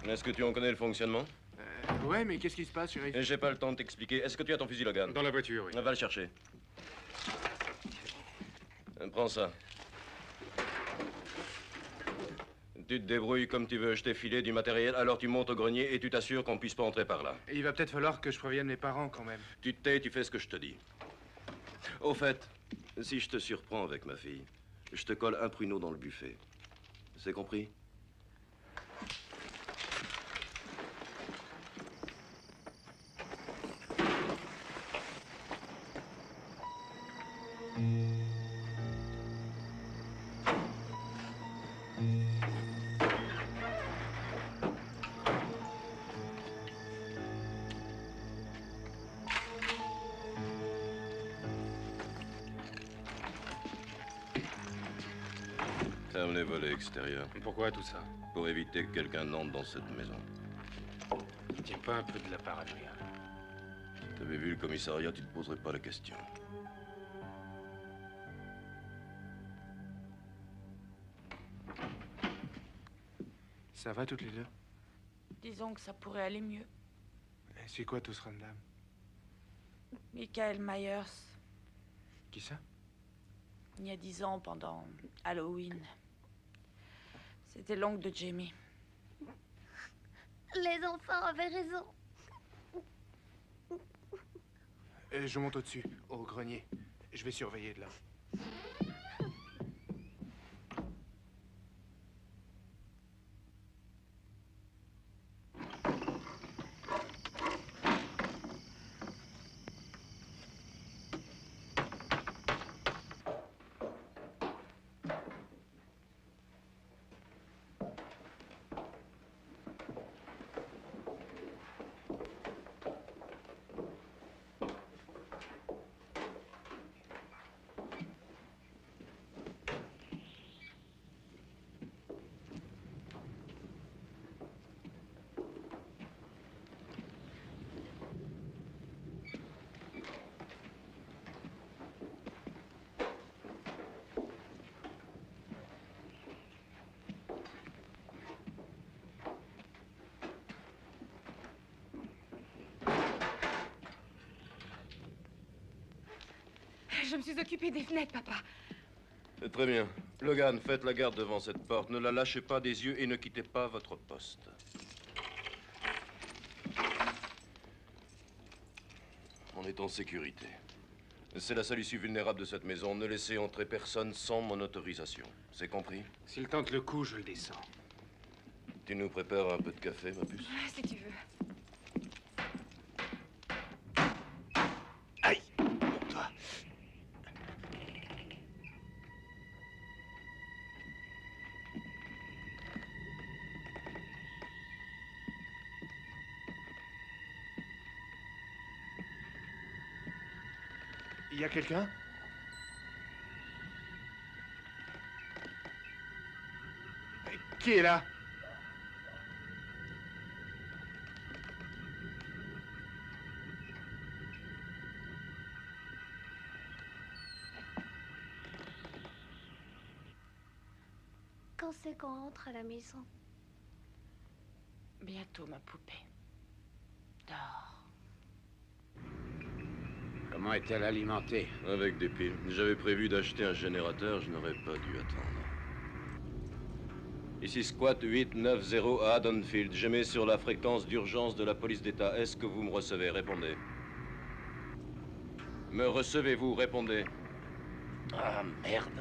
Est-ce que tu en connais le fonctionnement? Ouais, mais qu'est-ce qui se passe, chérie? J'ai pas le temps de t'expliquer. Est-ce que tu as ton fusil Logan? Dans la voiture, oui. Va le chercher. Prends ça. Tu te débrouilles comme tu veux. Je t'ai filé du matériel, alors tu montes au grenier et tu t'assures qu'on puisse pas entrer par là. Il va peut-être falloir que je prévienne mes parents quand même. Tu te tais, tu fais ce que je te dis. Au fait, si je te surprends avec ma fille, je te colle un pruneau dans le buffet. C'est compris? Ferme les volets extérieurs. Pourquoi tout ça? Pour éviter que quelqu'un n'entre dans cette maison. Tiens pas un peu de la paranoïa. T'avais vu le commissariat, tu te poserais pas la question. Ça va toutes les deux? Disons que ça pourrait aller mieux. Et c'est quoi tout ce random? Michael Myers, Qui ça? il y a 10 ans, pendant Halloween. C'était l'oncle de Jamie. Les enfants avaient raison. Je monte au-dessus, au grenier. Je vais surveiller de là. Je me suis occupée des fenêtres, papa. Très bien. Logan, faites la garde devant cette porte. Ne la lâchez pas des yeux et ne quittez pas votre poste. On est en sécurité. C'est la seule issue vulnérable de cette maison. Ne laissez entrer personne sans mon autorisation. C'est compris? S'il tente le coup, je le descends. Tu nous prépares un peu de café, ma puce? Si tu veux. Il y a quelqu'un? Qui est là? Quand c'est qu'on rentre à la maison? Bientôt, ma poupée. Dors. Comment est-elle alimentée? Avec des piles. J'avais prévu d'acheter un générateur, je n'aurais pas dû attendre. Ici Squat 890 à Haddonfield. J'émets sur la fréquence d'urgence de la police d'État. Est-ce que vous me recevez? Répondez. Me recevez-vous? Répondez. Ah, merde.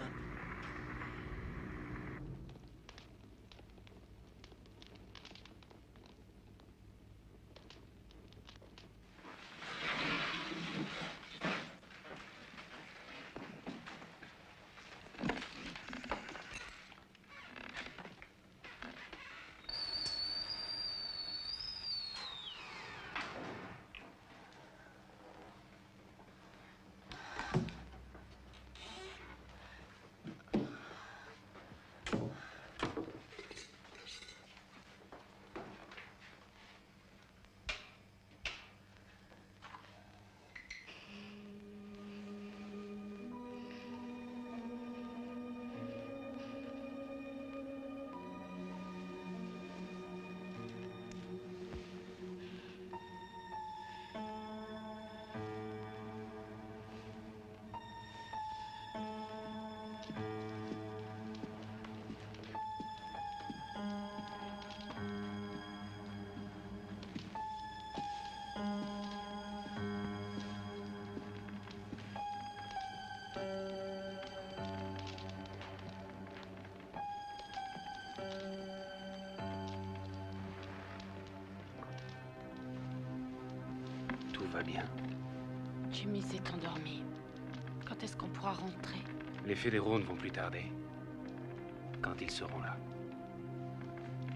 Tout va bien. Jimmy s'est endormi. Quand est-ce qu'on pourra rentrer? Les fédéraux ne vont plus tarder. Quand ils seront là.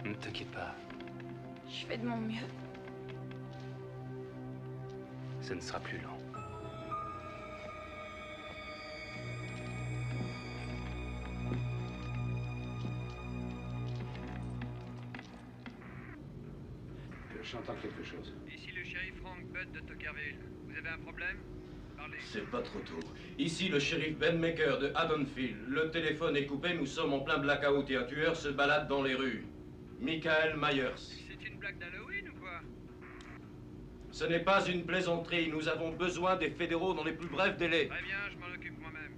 Ne t'inquiète pas, Je fais de mon mieux. ce ne sera plus long. J'entends quelque chose. Ici le shérif Frank Budd de Tuckerville. Vous avez un problème? Parlez. C'est pas trop tôt. Ici le shérif Ben Maker de Haddonfield. Le téléphone est coupé, nous sommes en plein blackout et un tueur se balade dans les rues. Michael Myers. C'est une blague d'Halloween ou quoi? Ce n'est pas une plaisanterie, nous avons besoin des fédéraux dans les plus brefs délais. Très bien, je m'en occupe moi-même.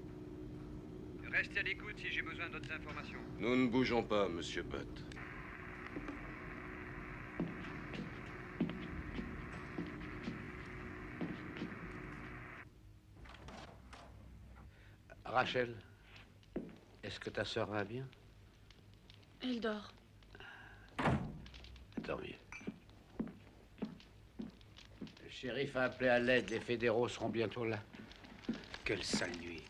Restez à l'écoute si j'ai besoin d'autres informations. Nous ne bougeons pas, monsieur Butt. Rachel, est-ce que ta sœur va bien? Elle dort. Tant mieux. Le shérif a appelé à l'aide, les fédéraux seront bientôt là. Quelle sale nuit.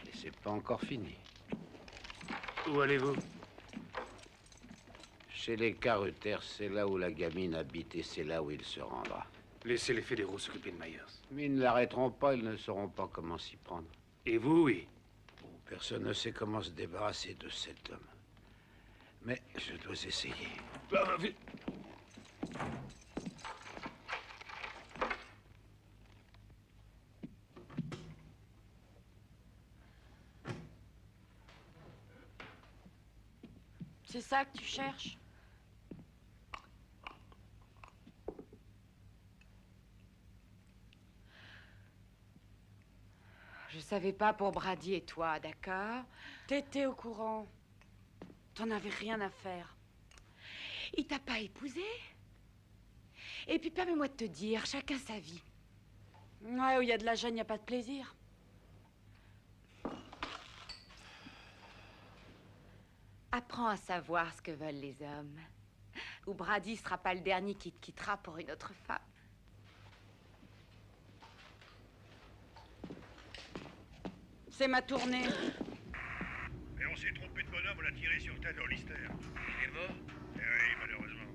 Et c'est pas encore fini. Où allez-vous? Chez les Carruthers, c'est là où la gamine habite et c'est là où il se rendra. Laissez les fédéraux s'occuper de Myers. Mais ils ne l'arrêteront pas, ils ne sauront pas comment s'y prendre. Et vous, oui? Personne ne sait comment se débarrasser de cet homme. Mais je dois essayer. C'est ça que tu cherches? Je savais pas pour Brady et toi, d'accord? T'étais au courant. T'en avais rien à faire. Il t'a pas épousé? Et puis permets-moi de te dire, chacun sa vie. Ouais, où il y a de la gêne, il n'y a pas de plaisir. Apprends à savoir ce que veulent les hommes. Ou Brady sera pas le dernier qui te quittera pour une autre femme. C'est ma tournée. Mais on s'est trompé de bonhomme, on a tiré sur Ted Hollister. Il est mort? Eh oui, malheureusement.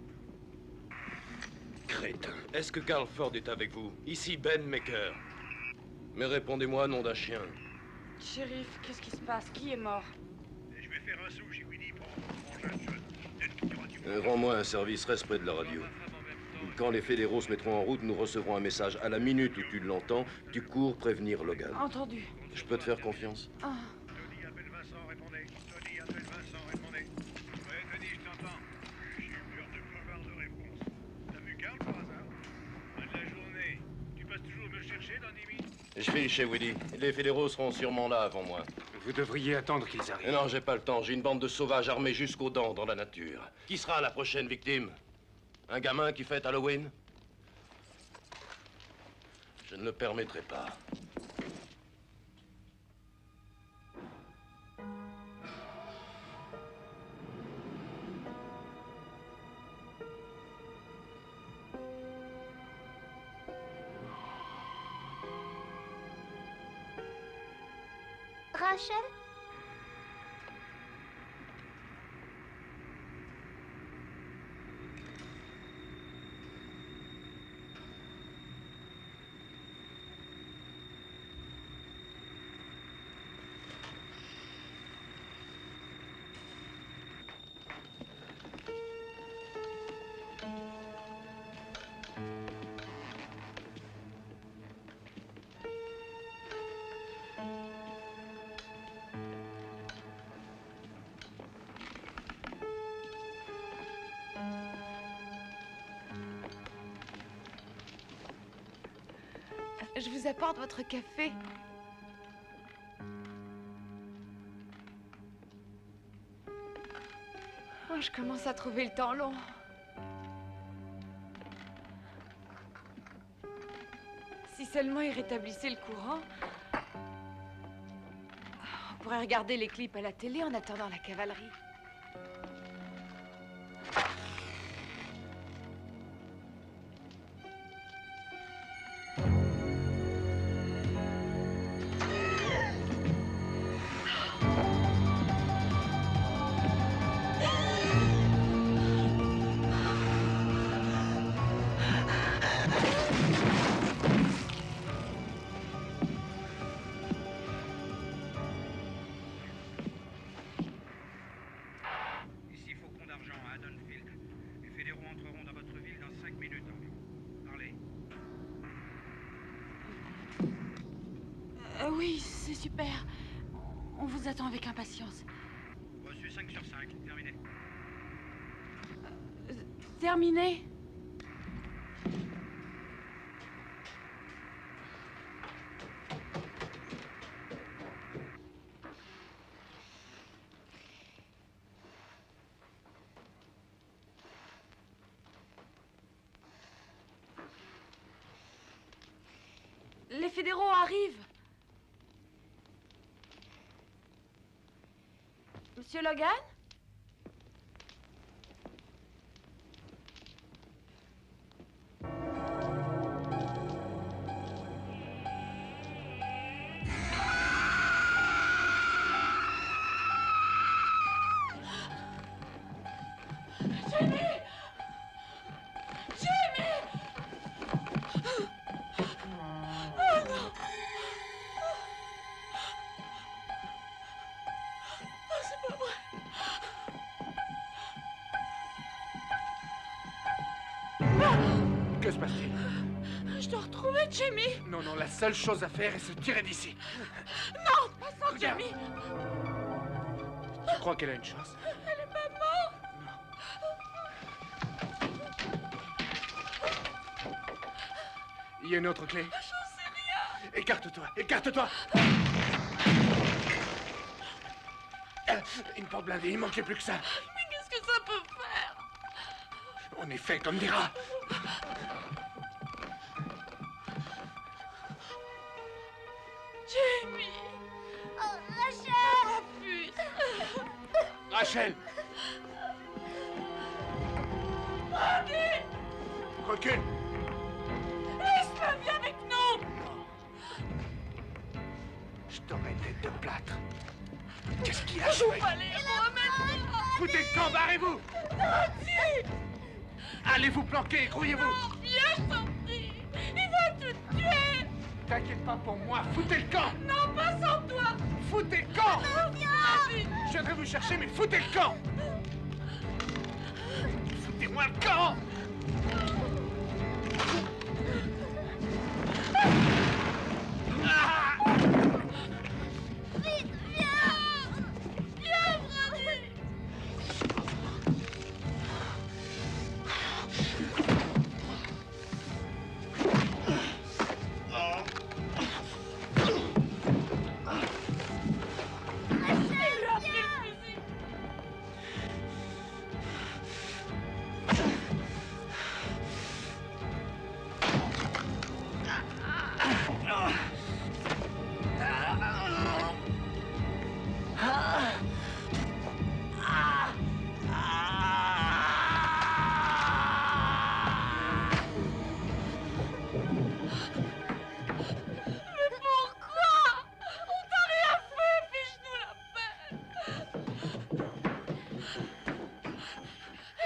Crétin. Est-ce que Carl Ford est avec vous? Ici Ben Maker. Mais répondez-moi, nom d'un chien. Shérif, qu'est-ce qui se passe? Qui est mort? Et je vais faire un saut chez Winnie pour manger un jeune. Peut-être qu'il y aura du... Rends-moi un service, reste près de la radio. Quand les fédéraux se mettront en route, nous recevrons un message. À la minute où tu l'entends, tu cours prévenir Logan. Entendu. Je peux te faire confiance? Ah. Tony, appelle Vincent, répondez. Tony, appelle Vincent, répondez. Ouais, Tony, je t'entends. J'ai eu peur de pas avoir de réponse. T'as vu Carl par hasard? Fin de la journée. Tu passes toujours me chercher dans 10 minutes? Je file chez Woody. Les fédéraux seront sûrement là avant moi. Vous devriez attendre qu'ils arrivent. Non, j'ai pas le temps. J'ai une bande de sauvages armés jusqu'aux dents dans la nature. Qui sera la prochaine victime? Un gamin qui fête Halloween? Je ne le permettrai pas. Rachel? Je vous apporte votre café. Oh, je commence à trouver le temps long. Si seulement il rétablissait le courant, on pourrait regarder les clips à la télé en attendant la cavalerie. Oui, c'est super. On vous attend avec impatience. Reçu 5 sur 5, terminé. Terminé? Les fédéraux arrivent. Monsieur Logan? Que se passe-t-il? Je dois retrouver Jamie. Non, non, la seule chose à faire est se tirer d'ici. Non, pas sans Regarde. Jamie. Tu crois qu'elle a une chance? Elle est pas morte. Il y a une autre clé. J'en sais rien. Écarte-toi, écarte-toi. Une porte blindée, il manquait plus que ça. Mais qu'est-ce que ça peut faire? On est fait comme des rats. Jamie. Oh, Rachel. Oh, putain. Rachel. Andy. Recule. Laisse-la, viens avec nous. Je t'aurais tête de plâtre. Qu'est-ce qu'il a Vous joué? allez moi maintenant. Foutez le camp, barrez-vous. Andy. Allez vous planquer, grouillez-vous. Non, viens, je t'en prie. Il va te tuer. T'inquiète pas pour moi, foutez le camp! Non, pas sans toi! Foutez le camp! Vas-y! Je viendrai vous chercher, mais foutez le camp! Foutez-moi le camp! Vite, viens! Viens, Brady!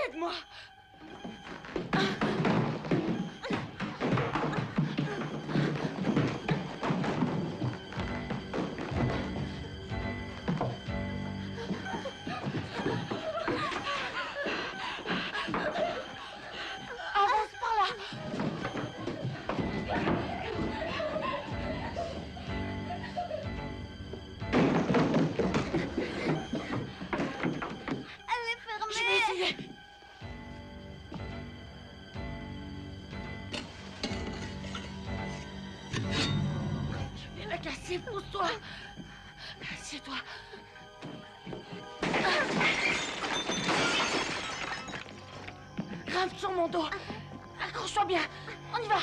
Aide-moi! Avance par là! Elle est fermée. Je vais essayer. Je vais la casser, pousse-toi. Assieds-toi. Grimpe sur mon dos. Accroche-toi bien. On y va.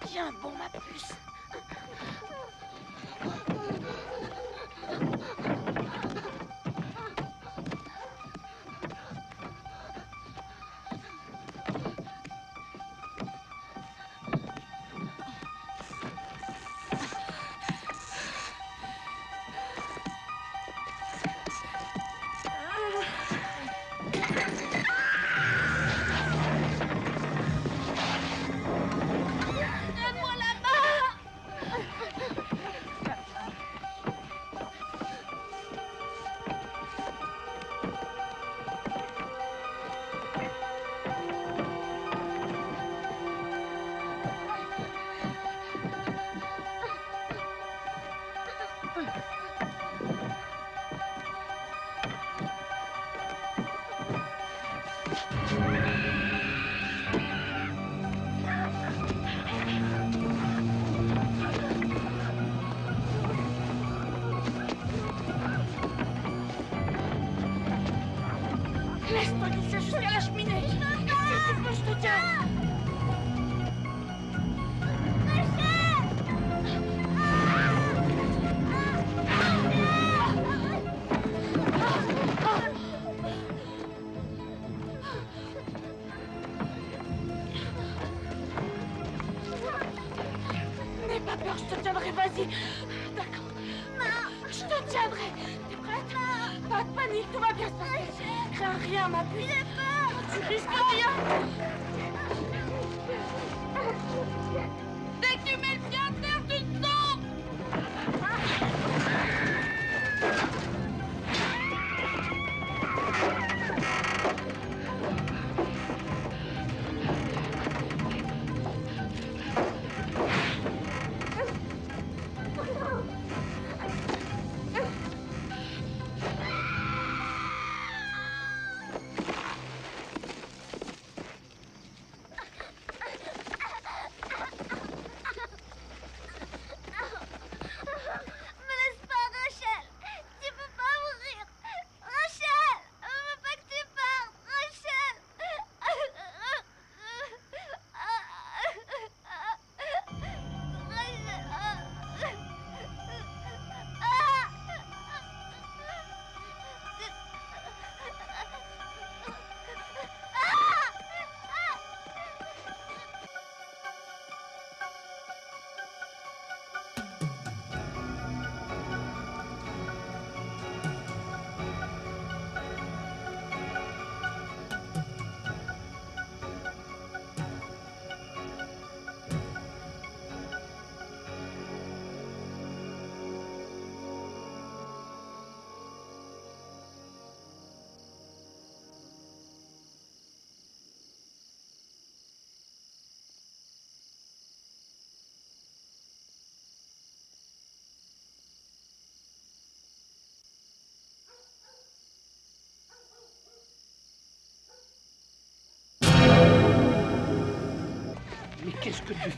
Tiens bon, ma puce. Donne-moi la main. Laisse-toi glisser jusqu'à la cheminée. Si tu peux, je te tiens. N'aie pas peur, je te tiendrai, vas-y. D'accord. Je te tiendrai. T'es prête? Pas de panique, tout va bien se passer. Crains rien, ma puce. J'ai peur. Tu risques rien. Dès que tu mets le pied à terre, tu te sens.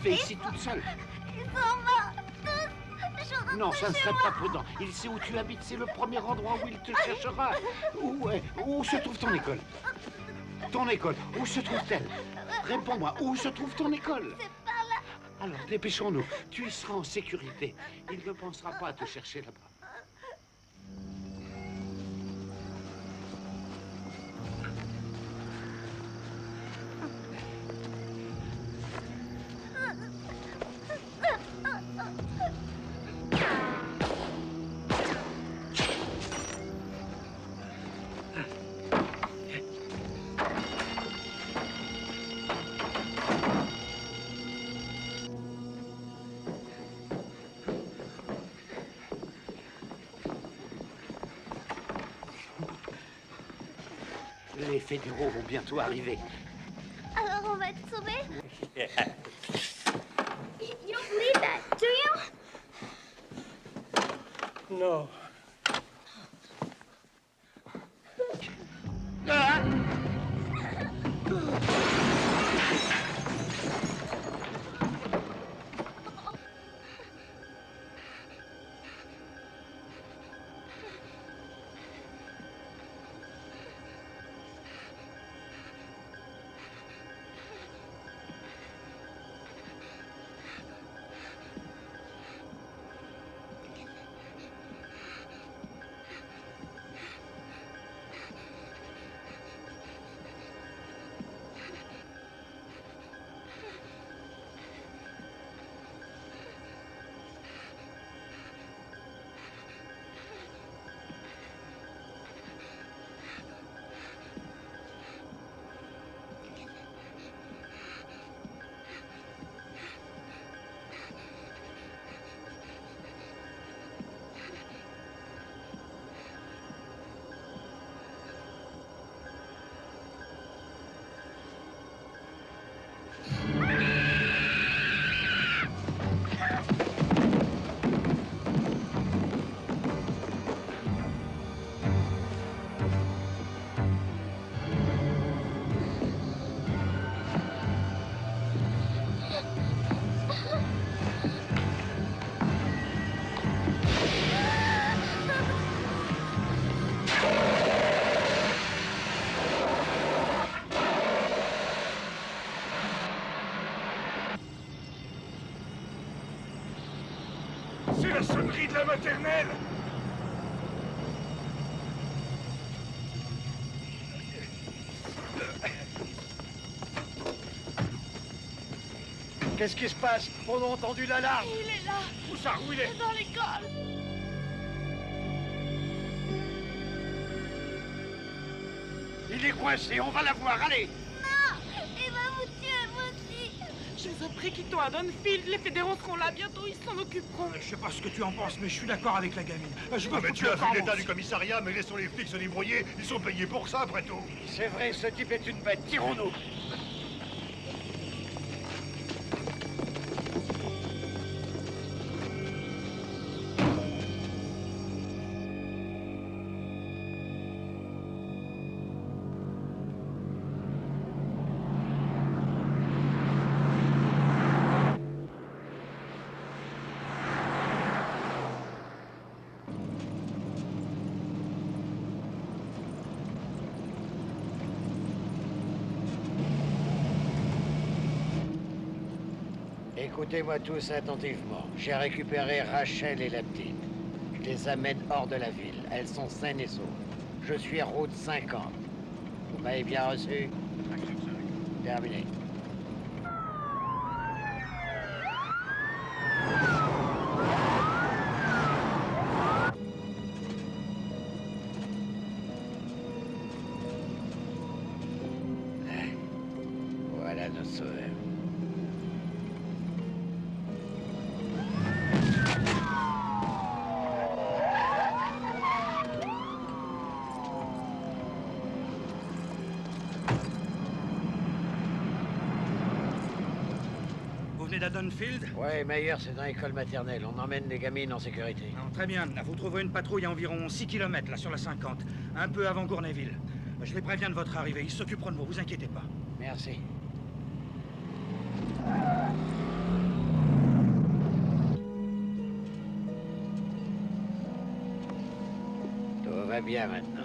fait ici toute seule? Ils s'en vont tous. Non, ça ne serait pas prudent. Il sait où tu habites, c'est le premier endroit où il te cherchera. Où se trouve ton école? Ton école, où se trouve-t-elle? Réponds-moi, où se trouve ton école? C'est par là. Alors, dépêchons-nous. Tu y seras en sécurité. Il ne pensera pas à te chercher là-bas. Les fédéraux vont bientôt arriver. Alors on va être sauvés? You believe that, do you? No. C'est la sonnerie de la maternelle! Qu'est-ce qui se passe? On a entendu l'alarme! Il est là! Où ça? Où il est? Dans l'école! Il est coincé, on va la voir, allez! Non! Il va vous tuer, moi aussi! Je vous ai pris, quittons à Dunfield. Les fédéraux seront là bientôt, ils s'en occuperont. Je sais pas ce que tu en penses, mais je suis d'accord avec la gamine. Je veux Ah, mais foutre tu le as vu camp, l'état moi du aussi. commissariat, mais laissons les flics se débrouiller. Ils sont payés pour ça, après tout. C'est vrai, ce type est une bête, tirons-nous! Écoutez-moi tous attentivement. J'ai récupéré Rachel et la petite. Je les amène hors de la ville. Elles sont saines et sauves. Je suis à route 50. Vous m'avez bien reçu? Terminé. Voilà nos sauveurs. Vous venez d'Adonfield? Ouais, Meyer, c'est dans l'école maternelle. On emmène les gamines en sécurité. Non, très bien. Vous trouverez une patrouille à environ 6 km, là, sur la 50. Un peu avant Gournayville. Je les préviens de votre arrivée. Ils s'occuperont de vous inquiétez pas. Merci. va bien maintenant.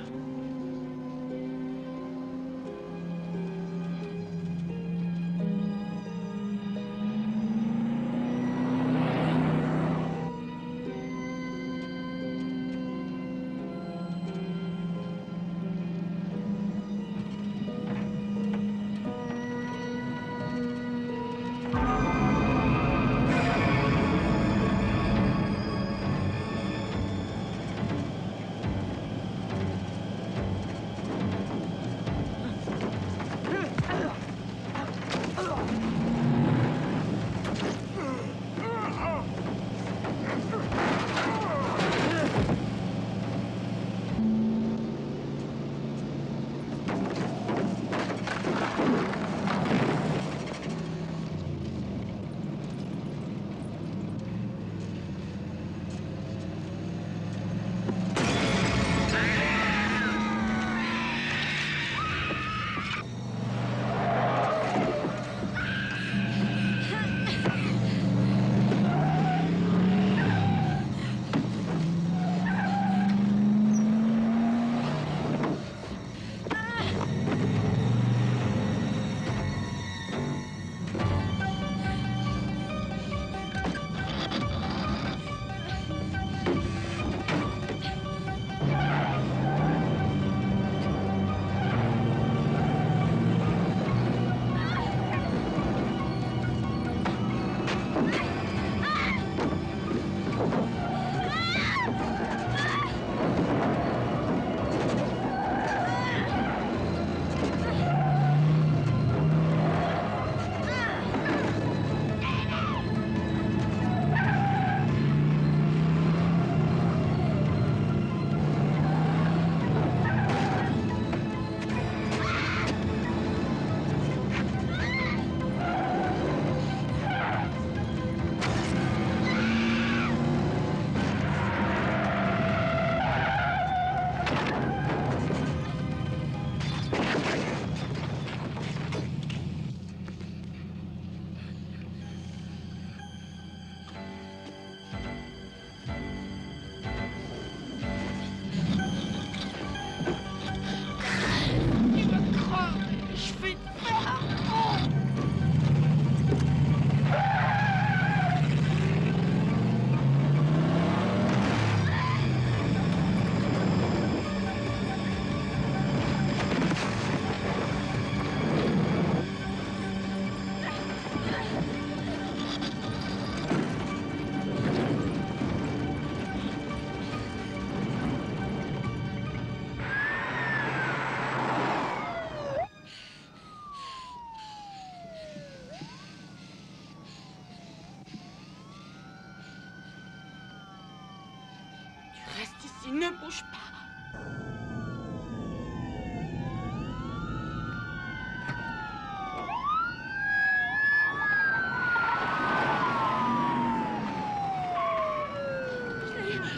Reste ici, ne bouge pas.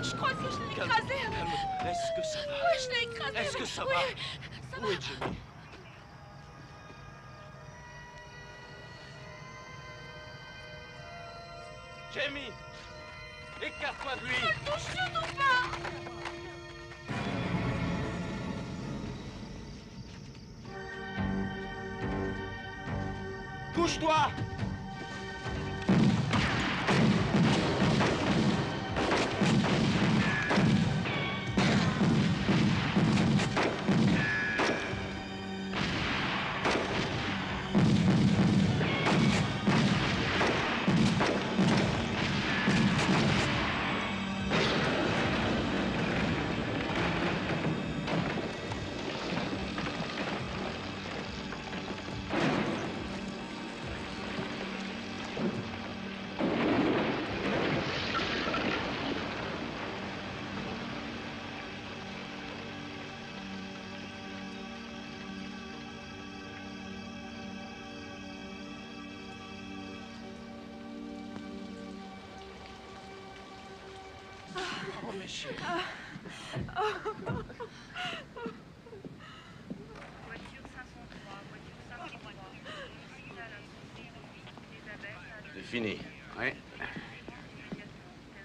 Je crois que je l'ai écrasé. Calme-toi. Est-ce que ça va? Oui, je l'ai écrasé. Est-ce que ça oui, va? ça Où est Jimmy? Jamie! Écarte-toi de lui! Ne le touche surtout pas! Couche-toi! Oh, monsieur. C'est fini. Oui.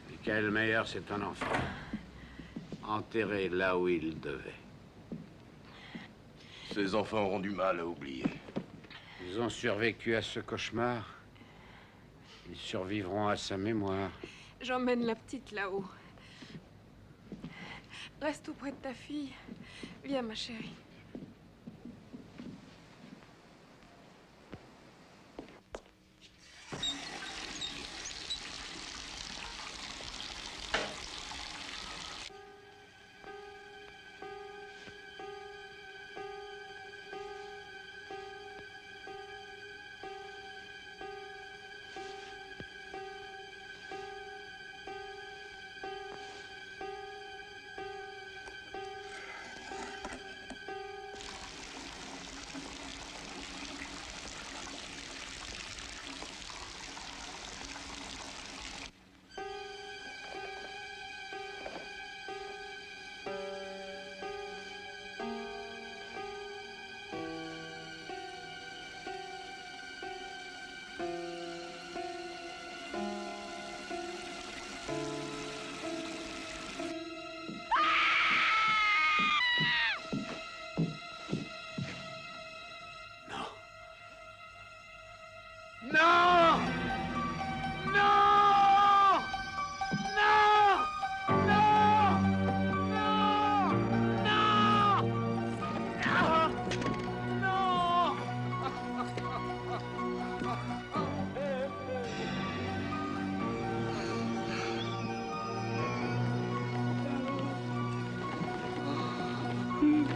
Michael Mayer, c'est un enfant. enterré là où il devait. Ces enfants auront du mal à oublier. Ils ont survécu à ce cauchemar. Ils survivront à sa mémoire. J'emmène la petite là-haut. Reste auprès de ta fille. Viens, ma chérie.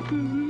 Mm-hmm.